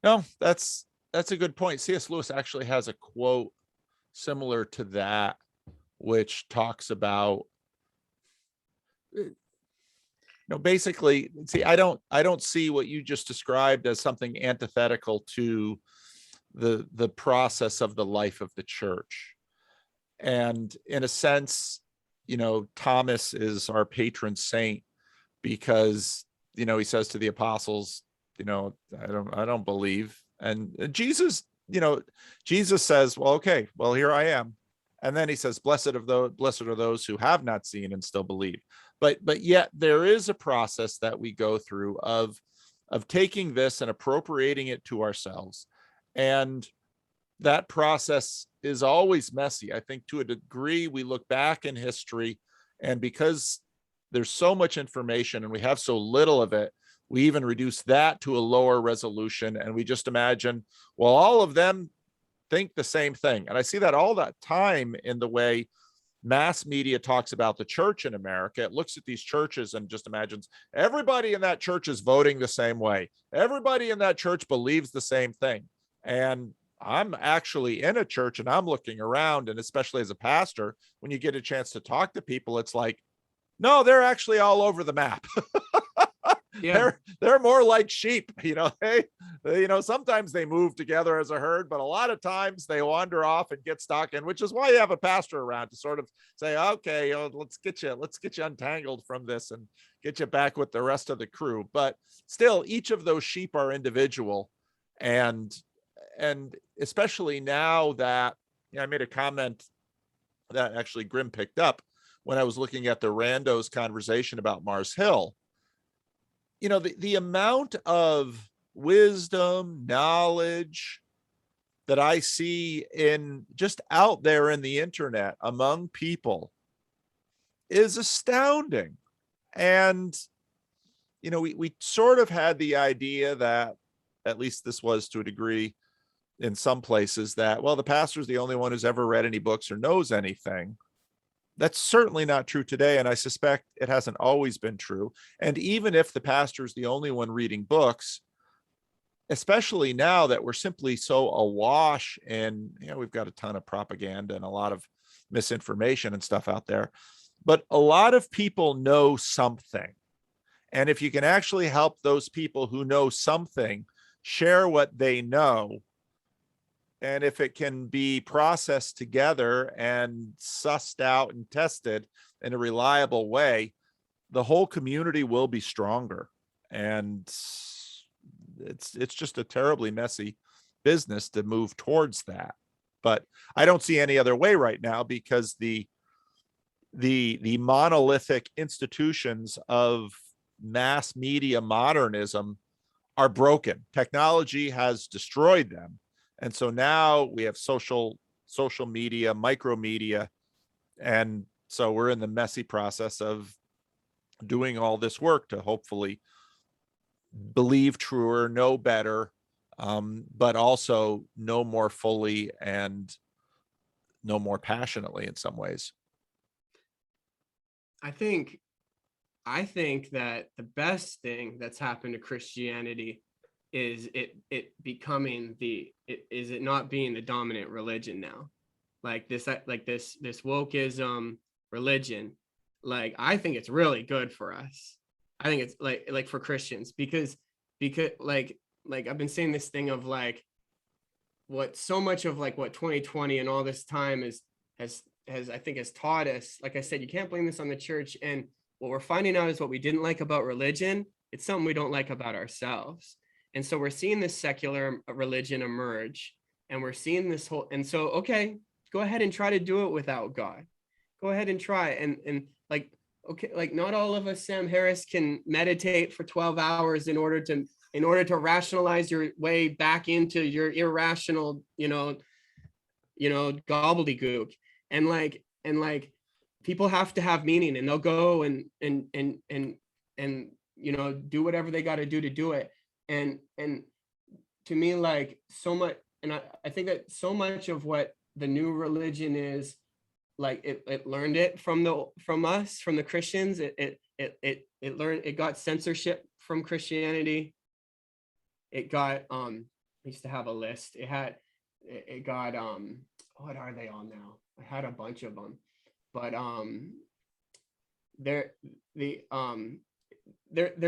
No, that's a good point. C.S. Lewis actually has a quote similar to that, which talks about, basically, see, I don't see what you just described as something antithetical to the process of the life of the church. And in a sense, Thomas is our patron saint because, he says to the apostles, I don't believe. And Jesus, Jesus says, well, okay, well, here I am. And then he says, blessed are those who have not seen and still believe. But yet there is a process that we go through of taking this and appropriating it to ourselves. And that process is always messy. I think to a degree, we look back in history, and because there's so much information and we have so little of it, we even reduce that to a lower resolution. And we just imagine, well, all of them think the same thing. And I see that all that time in the way mass media talks about the church in America. It looks at these churches and just imagines everybody in that church is voting the same way. Everybody in that church believes the same thing. And I'm actually in a church and I'm looking around, and especially as a pastor, when you get a chance to talk to people, it's like, no, they're actually all over the map. Yeah. They're more like sheep, sometimes they move together as a herd, but a lot of times they wander off and get stuck in, which is why you have a pastor around to sort of say, okay, let's get you untangled from this and get you back with the rest of the crew. But still, each of those sheep are individual. And especially now that, I made a comment that actually Grim picked up when I was looking at the randos conversation about Mars Hill. The amount of wisdom, knowledge that I see in just out there in the internet among people is astounding. And, we sort of had the idea that, at least this was to a degree in some places, that, well, the pastor's the only one who's ever read any books or knows anything. That's certainly not true today. And I suspect it hasn't always been true. And even if the pastor's the only one reading books, especially now that we're simply so awash and, we've got a ton of propaganda and a lot of misinformation and stuff out there, but a lot of people know something. And if you can actually help those people who know something share what they know, and if it can be processed together and sussed out and tested in a reliable way, the whole community will be stronger. And it's just a terribly messy business to move towards that. But I don't see any other way right now, because the monolithic institutions of mass media modernism are broken. Technology has destroyed them. And so now we have social media, micro media. And so we're in the messy process of doing all this work to hopefully believe truer, know better, but also know more fully and know more passionately in some ways. I think that the best thing that's happened to Christianity is it becoming it not being the dominant religion now, like this wokeism religion. Like, I think it's really good for us. I think it's like for Christians, because like I've been saying this thing of like what so much of like what 2020 and all this time has I think has taught us. Like I said, you can't blame this on the church. And what we're finding out is what we didn't like about religion, it's something we don't like about ourselves. And so we're seeing this secular religion emerge, and we're seeing this whole, and so, okay, go ahead and try to do it without God. Go ahead and try. And like, okay, like not all of us, Sam Harris, can meditate for 12 hours in order to rationalize your way back into your irrational, gobbledygook. And like people have to have meaning, and they'll go and do whatever they got to do it. And to me, like, so much, and I think that so much of what the new religion is, like, it learned it from us, from the Christians. It got censorship from Christianity. It got I used to have a list. It got what are they on now? I had a bunch of them, but they're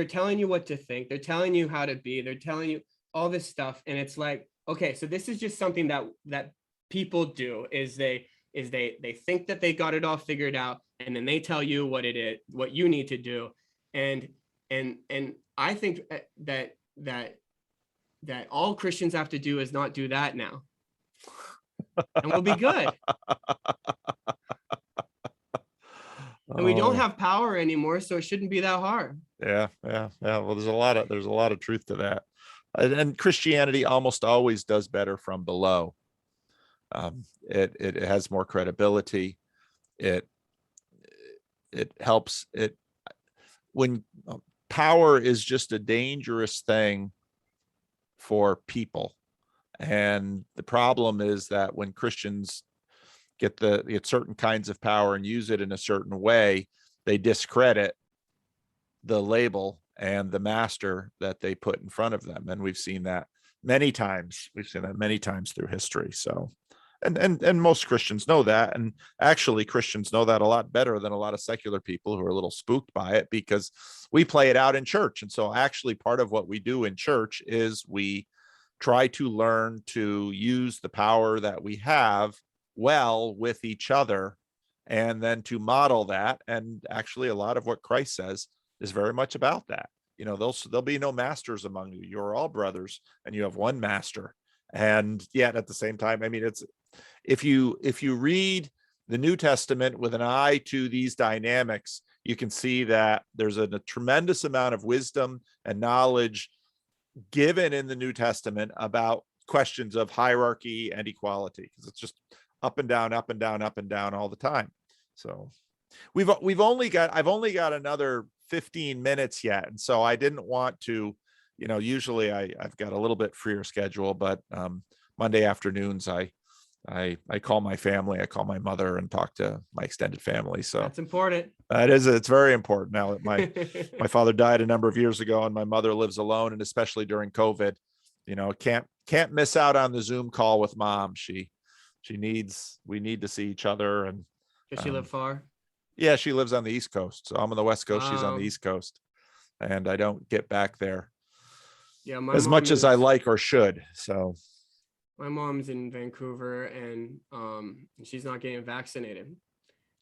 telling you what to think. They're telling you how to be. They're telling you all this stuff, and it's like, okay, so this is just something that people do. Is they think that they got it all figured out, and then they tell you what it is, what you need to do, and I think that all Christians have to do is not do that now, and we'll be good. And we don't have power anymore, so it shouldn't be that hard. Yeah. Well, there's a lot of truth to that. And Christianity almost always does better from below. It has more credibility. It helps it when power is just a dangerous thing for people. And the problem is that when Christians get certain kinds of power and use it in a certain way, they discredit the label and the master that they put in front of them. And we've seen that many times. We've seen that many times through history. So, and most Christians know that. And actually, Christians know that a lot better than a lot of secular people who are a little spooked by it, because we play it out in church. And so actually part of what we do in church is we try to learn to use the power that we have well with each other, and then to model that. And actually a lot of what Christ says is very much about that. there'll be no masters among you. You're all brothers and you have one master. And yet at the same time, I mean, it's, if you read the New Testament with an eye to these dynamics, you can see that there's a tremendous amount of wisdom and knowledge given in the New Testament about questions of hierarchy and equality, because it's just up and down, up and down, up and down all the time. So I've only got another 15 minutes yet. And so I didn't want to, usually I've got a little bit freer schedule, but Monday afternoons, I call my family, I call my mother and talk to my extended family. So that's important. It's very important now that my father died a number of years ago and my mother lives alone. And especially during COVID, can't miss out on the Zoom call with mom. We need to see each other. And does she live far? Yeah, she lives on the East Coast. So I'm on the West Coast. She's on the Um, East Coast, and I don't get back there Yeah, my as mom much as I is, like or should. So my mom's in Vancouver, and she's not getting vaccinated,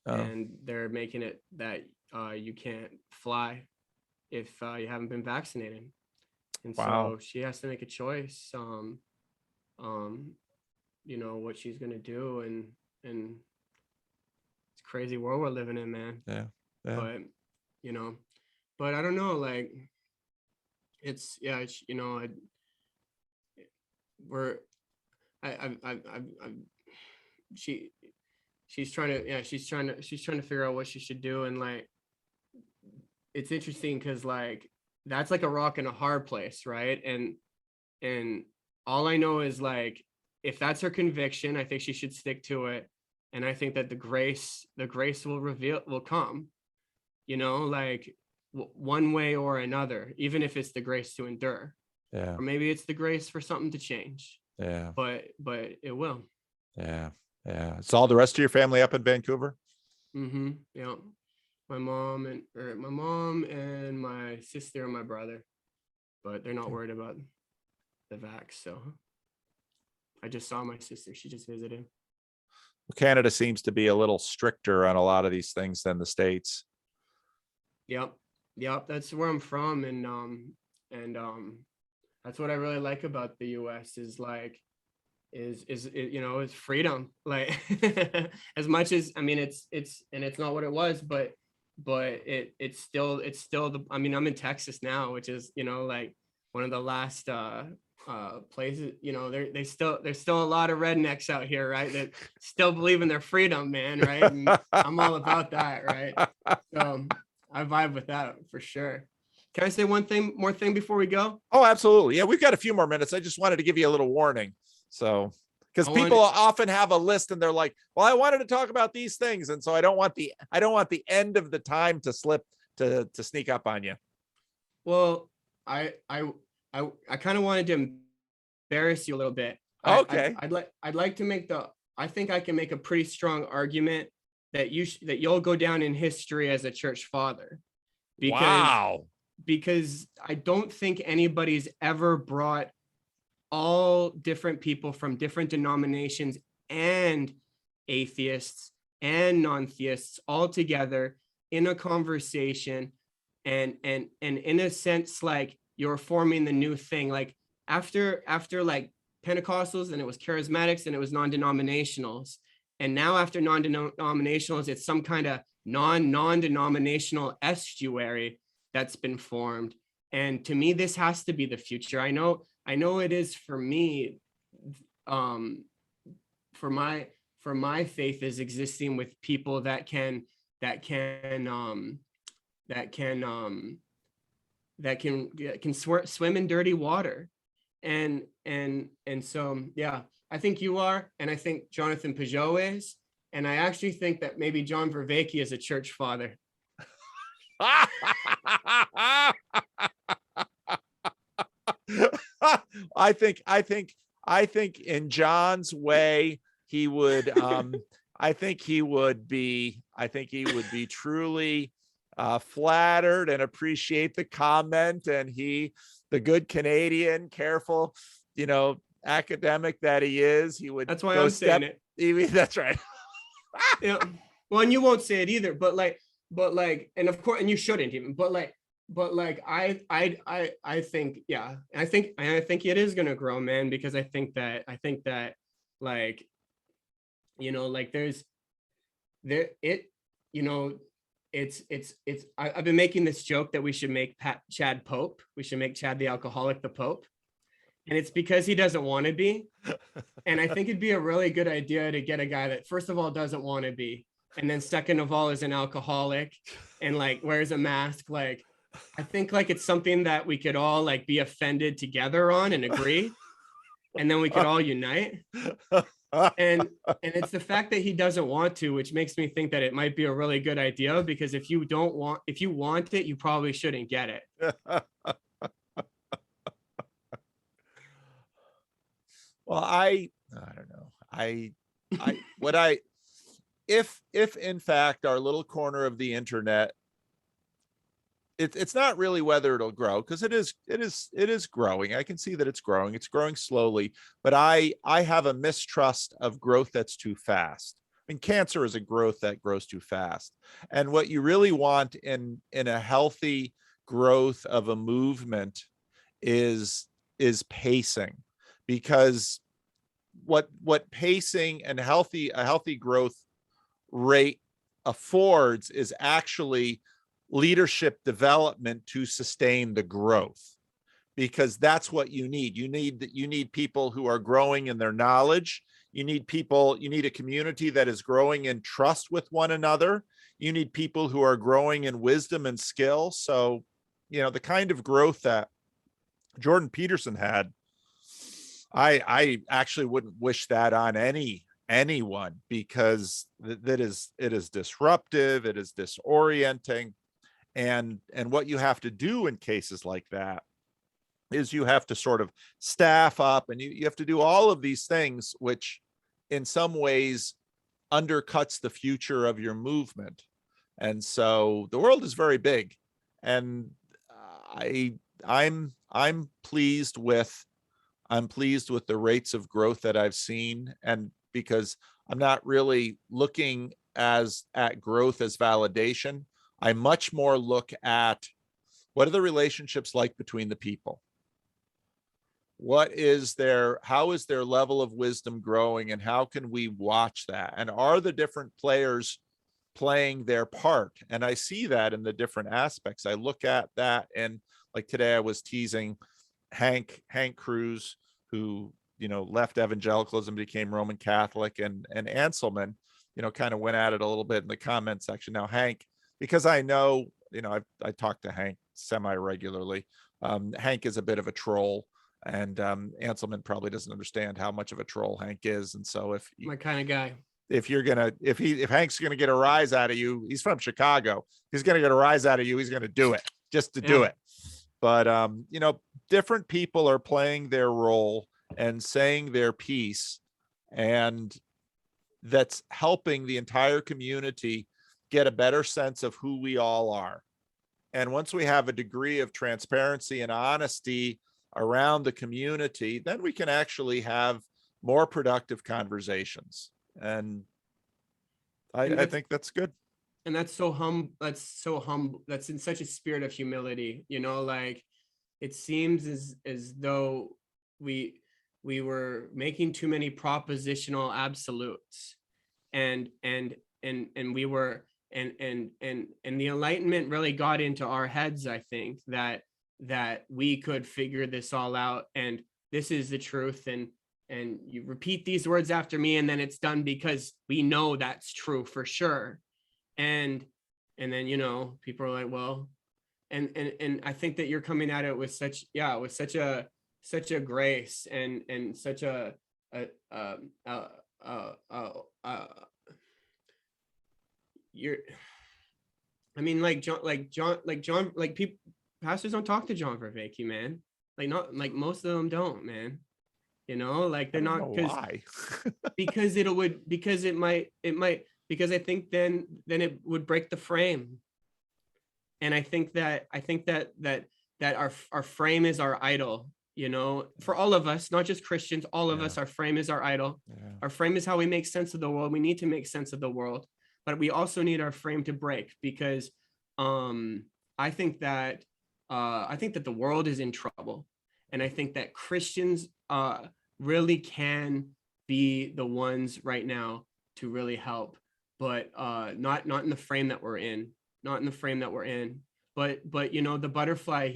oh, and they're making it that you can't fly if you haven't been vaccinated, and wow. so she has to make a choice. What she's gonna do, and it's a crazy world we're living in, man. Yeah. But but I don't know, like it's we're I she she's trying to she's trying to figure out what she should do, and like it's interesting because like that's like a rock and a hard place, right? And all I know is like if that's her conviction, I think she should stick to it, and I think that the grace will come, like one way or another, even if it's the grace to endure, Yeah. or maybe it's the grace for something to change. Yeah. But it will. Yeah. Yeah. It's all the rest of your family up in Vancouver. Yeah, my mom and my sister and my brother, but they're not worried about the vax. So I just saw my sister. She just visited. Canada seems to be a little stricter on a lot of these things than the States. Yep. That's where I'm from, and that's what I really like about the U.S. is like is is freedom. Like as much as I mean it's not what it was, but it's still I mean I'm in Texas now, which is like one of the last places. There's still a lot of rednecks out here, right, that still believe in their freedom, man, right? And I'm all about that, right? So I vibe with that for sure. Can I say one more thing before we go? Oh, absolutely. Yeah, we've got a few more minutes. I just wanted to give you a little warning. So, because people often have a list and they're like, well, I wanted to talk about these things. And so I don't want the end of the time to slip to sneak up on you. Well, I kind of wanted to embarrass you a little bit. Okay. I'd like to I think I can make a pretty strong argument that you'll go down in history as a church father. Because I don't think anybody's ever brought all different people from different denominations and atheists and non-theists all together in a conversation, and in a sense like you're forming the new thing. Like after like Pentecostals, and it was charismatics, and it was non-denominationals, and now after non-denominationals it's some kind of non-denominational estuary that's been formed. And to me, this has to be the future. I know it is for me. For my faith is existing with people that can swim in dirty water. And so, yeah, I think you are. And I think Jonathan Peugeot is. And I actually think that maybe John Vervaeke is a church father. I think in John's way, he would, I think he would be truly flattered and appreciate the comment. And the good Canadian, careful, academic that he is, he would. That's why I'm saying it. That's right. Yeah. Well, and you won't say it either, but like, and of course, and you shouldn't even, but like, but like I think, yeah, I think it is gonna grow, man, because I think that like, you know, like there it, you know, I've been making this joke that we should make Chad Pope. We should make Chad the alcoholic the Pope. And it's because he doesn't want to be. And I think it'd be a really good idea to get a guy that, first of all, doesn't want to be, and then second of all, is an alcoholic and like wears a mask. Like, I think like it's something that we could all like be offended together on and agree, and then we could all unite. And it's the fact that he doesn't want to, which makes me think that it might be a really good idea, because if you want it, you probably shouldn't get it. Well, I don't know. If in fact our little corner of the internet, it's not really whether it'll grow, because it is growing. I can see that it's growing slowly, but I have a mistrust of growth that's too fast. I mean, cancer is a growth that grows too fast. And what you really want in a healthy growth of a movement is pacing, because what pacing and a healthy growth rate affords is actually leadership development to sustain the growth, because that's what you need. You need people who are growing in their knowledge. You need a community that is growing in trust with one another. You need people who are growing in wisdom and skill. So, you know, the kind of growth that Jordan Peterson had, I actually wouldn't wish that on anyone, because it is disruptive, it is disorienting. And what you have to do in cases like that is you have to sort of staff up, and you have to do all of these things, which in some ways undercuts the future of your movement. And so the world is very big, and I'm pleased with the rates of growth that I've seen, and because I'm not really looking at growth as validation. I much more look at, what are the relationships like between the people? How is their level of wisdom growing, and how can we watch that? And are the different players playing their part? And I see that in the different aspects. I look at that, and like today I was teasing Hank Cruz, who, you know, left evangelicalism, became Roman Catholic, and Anselman, you know, kind of went at it a little bit in the comment section. Now Hank, because I know, you know, I talk to Hank semi-regularly. Hank is a bit of a troll, and Anselman probably doesn't understand how much of a troll Hank is. And so My kind of guy. if Hank's gonna get a rise out of you, he's from Chicago. He's gonna get a rise out of you. He's gonna do it just to do it. But you know, different people are playing their role and saying their piece, and that's helping the entire community get a better sense of who we all are. And once we have a degree of transparency and honesty around the community, then we can actually have more productive conversations. And I think that's good. And that's so humble. That's in such a spirit of humility, you know, like it seems as though we were making too many propositional absolutes, and we were, and the Enlightenment really got into our heads, I think, that we could figure this all out, and this is the truth, and you repeat these words after me, and then it's done, because we know that's true for sure. And then, you know, people are like, well, and I think that you're coming at it with such a grace, and such a you're, I mean, John, people, pastors don't talk to John Vervaeke, man. Like, not like, most of them don't, man. You know, like they're not, why. because I think then it would break the frame. And I think that our frame is our idol, you know, for all of us, not just Christians, all of us, our frame is our idol. Our frame is how we make sense of the world. We need to make sense of the world, but we also need our frame to break, because I think that I think that the world is in trouble. And I think that Christians really can be the ones right now to really help, but not in the frame that we're in, not in the frame that we're in. But you know, the butterfly,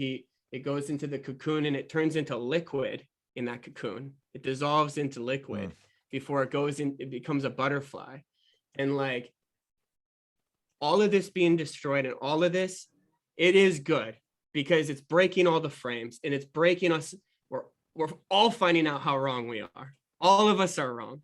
it goes into the cocoon and it turns into liquid in that cocoon. It dissolves into liquid before it goes in, it becomes a butterfly. And like all of this being destroyed and all of this, it is good because it's breaking all the frames and it's breaking us. We're all finding out how wrong we are. All of us are wrong,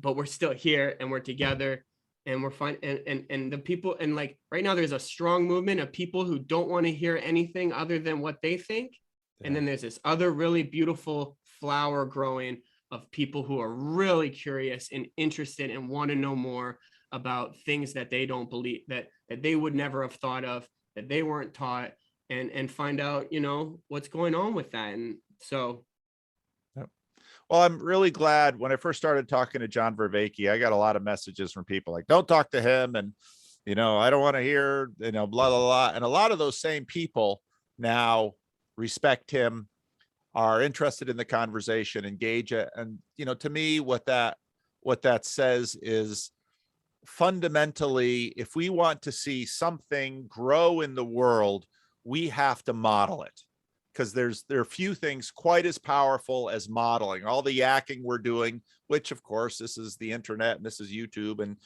but we're still here and we're together and we're fine. And the people, and like right now there's a strong movement of people who don't want to hear anything other than what they think. Yeah. And then there's this other really beautiful flower growing of people who are really curious and interested and want to know more about things that they don't believe, that they would never have thought of, that they weren't taught, and find out, you know, what's going on with that. And so. Yep. Well, I'm really glad when I first started talking to John Vervaeke, I got a lot of messages from people like, don't talk to him. And, you know, I don't want to hear, you know, blah, blah, blah. And a lot of those same people now respect him, are interested in the conversation, engage it. And, you know, to me, what that says is fundamentally, if we want to see something grow in the world, we have to model it, because there are few things quite as powerful as modeling. All the yakking we're doing, which of course this is the internet and this is YouTube, and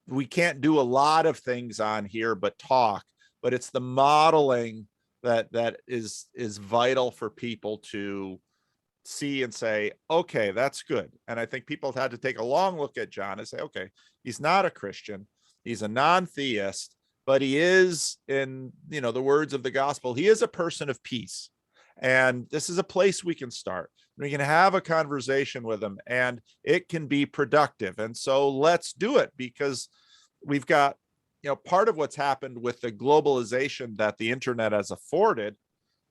we can't do a lot of things on here but talk, but it's the modeling that is vital for people to see and say, okay, that's good. And I think people have had to take a long look at John and say, okay, he's not a Christian, he's a non-theist, but he is, in, you know, the words of the gospel, he is a person of peace. And this is a place we can start. We can have a conversation with him and it can be productive. And so let's do it, because we've got, you know, part of what's happened with the globalization that the internet has afforded.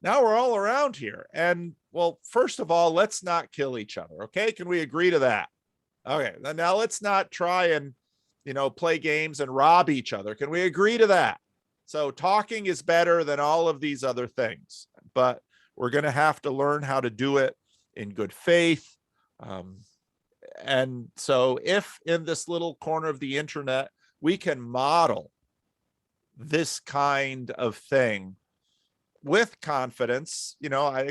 Now we're all around here. And well, first of all, let's not kill each other. Okay. Can we agree to that? Okay. Now let's not try and, you know, play games and rob each other. Can we agree to that? So talking is better than all of these other things, but we're going to have to learn how to do it in good faith. And so if in this little corner of the internet, we can model this kind of thing with confidence, you know, I'm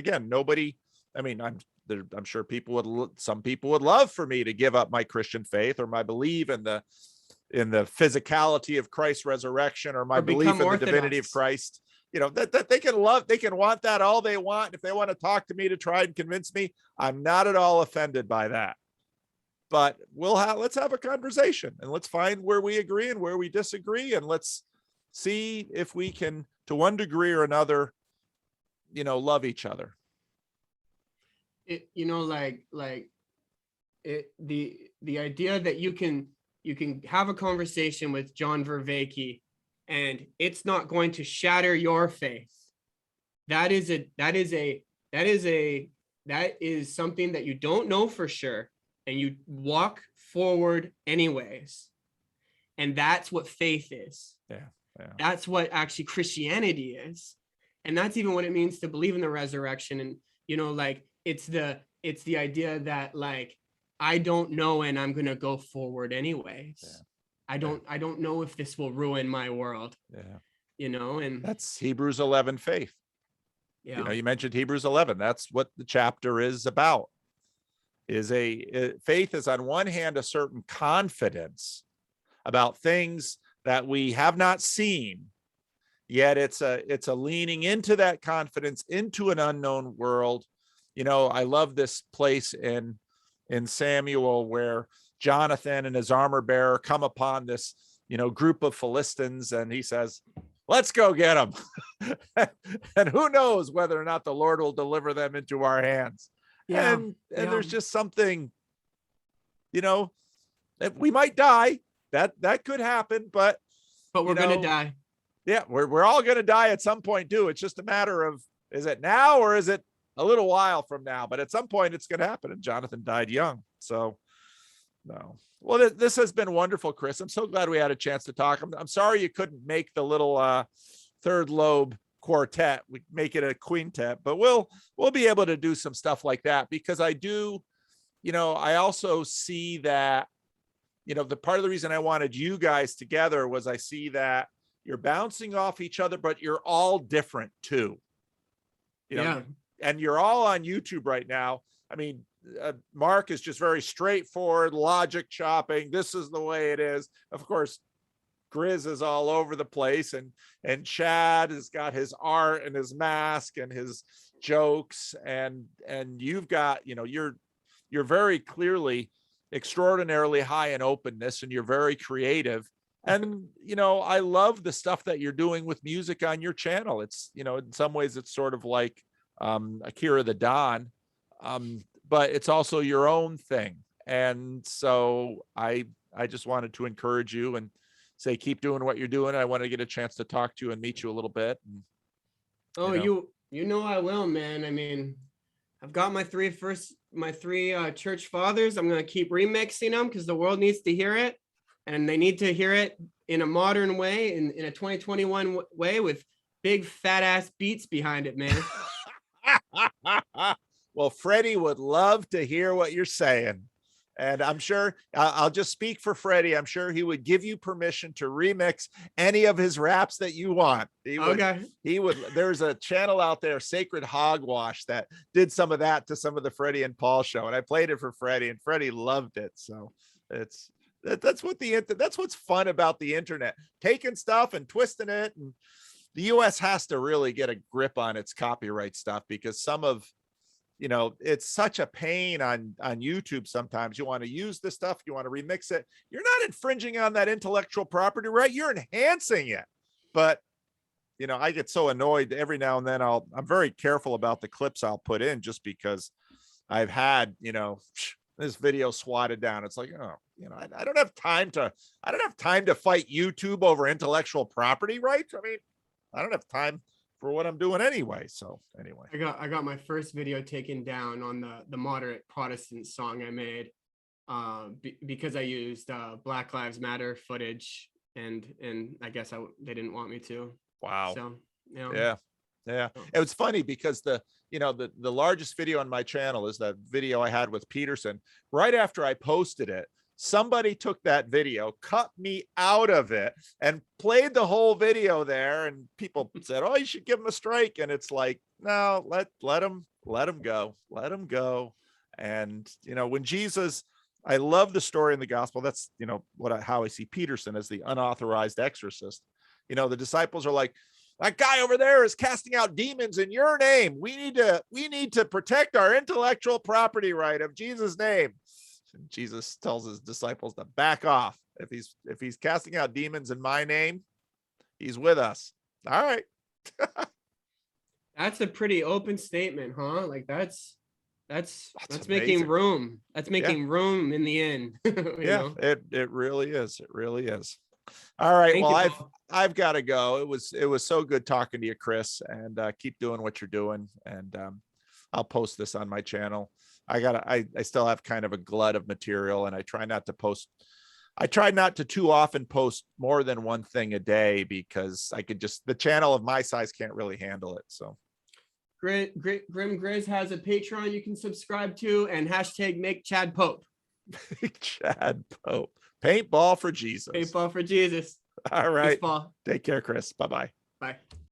sure some people would love for me to give up my Christian faith or my belief in the physicality of Christ's resurrection, or my belief in the divinity of Christ. You know, that they can want that all they want. If they want to talk to me to try and convince me, I'm not at all offended by that. But let's have a conversation and let's find where we agree and where we disagree. And let's see if we can, to one degree or another, you know, love each other. You know, the idea that you can have a conversation with John Vervaeke and it's not going to shatter your faith. That is something that you don't know for sure, and you walk forward anyways. And that's what faith is. Yeah. That's what actually Christianity is. And that's even what it means to believe in the resurrection. And, you know, like it's the idea that like, I don't know, and I'm going to go forward anyways. Yeah. I don't know if this will ruin my world. Yeah. You know, and that's Hebrews 11 faith. Yeah. You know, you mentioned Hebrews 11. That's what the chapter is about. Faith is on one hand, a certain confidence about things that we have not seen, yet it's a leaning into that confidence into an unknown world. You know, I love this place in Samuel where Jonathan and his armor bearer come upon this, you know, group of Philistines, and he says, let's go get them. And who knows whether or not the Lord will deliver them into our hands. Yeah. And there's just something, you know, we might die. That could happen, but we're going to die. Yeah. We're all going to die at some point too. It's just a matter of, is it now or is it a little while from now? But at some point it's going to happen. And Jonathan died young. So no. Well, this has been wonderful, Chris. I'm so glad we had a chance to talk. I'm sorry you couldn't make the little third lobe quartet, we make it a quintet, but we'll be able to do some stuff like that, because I do, I also see that, the part of the reason I wanted you guys together was I see that you're bouncing off each other, but you're all different too. Yeah. And you're all on YouTube right now. I mean, Mark is just very straightforward, logic chopping. This is the way it is. Of course, Grizz is all over the place, and Chad has got his art and his mask and his jokes, and you've got, you're very clearly extraordinarily high in openness, and you're very creative. And I love the stuff that you're doing with music on your channel. It's, in some ways it's sort of like Akira the Don, but it's also your own thing. And so I just wanted to encourage you and say, keep doing what you're doing. I want to get a chance to talk to you and meet you a little bit. And, oh, I will, man. I mean, I've got my three church fathers. I'm going to keep remixing them because the world needs to hear it, and they need to hear it in a modern way, in a 2021 way, with big fat ass beats behind it, man. Well, Freddie would love to hear what you're saying. And I'm sure, I'll just speak for Freddie, I'm sure he would give you permission to remix any of his raps that you want. He would. There's a channel out there, Sacred Hogwash, that did some of that to some of the Freddie and Paul show. And I played it for Freddie, and Freddie loved it. So that's what's fun about the internet, taking stuff and twisting it. And the US has to really get a grip on its copyright stuff, because some of, it's such a pain on YouTube. Sometimes you want to use this stuff, you want to remix it. You're not infringing on that intellectual property, right? You're enhancing it. But, I get so annoyed every now and then. I'm very careful about the clips I'll put in, just because I've had, this video swatted down. It's like, oh, I don't have time to fight YouTube over intellectual property rights. I mean, I don't have time for what I'm doing anyway. So anyway, I got my first video taken down on the moderate Protestant song I made, because I used Black Lives Matter footage, and I guess they didn't want me to. Wow. So yeah. It was funny because the largest video on my channel is that video I had with Peterson. Right after I posted it, somebody took that video, cut me out of it, and played the whole video there. And people said, oh, you should give him a strike. And it's like, no, let him go. And, when Jesus, I love the story in the gospel. That's, how I see Peterson, as the unauthorized exorcist. The disciples are like, that guy over there is casting out demons in your name. We need to protect our intellectual property right of Jesus' name. And Jesus tells his disciples to back off. If he's casting out demons in my name, he's with us. All right. That's a pretty open statement, huh? Like that's amazing. making room. That's making room in the inn. It really is. It really is. All right. Well, I've got to go. It was so good talking to you, Chris, and keep doing what you're doing. And I'll post this on my channel. I still have kind of a glut of material, and I try not to too often post more than one thing a day, because the channel of my size can't really handle it. So Grim Grizz has a Patreon you can subscribe to, and hashtag make Chad Pope. Chad Pope. Paintball for Jesus. Paintball for Jesus. All right. Baseball. Take care, Chris. Bye-bye.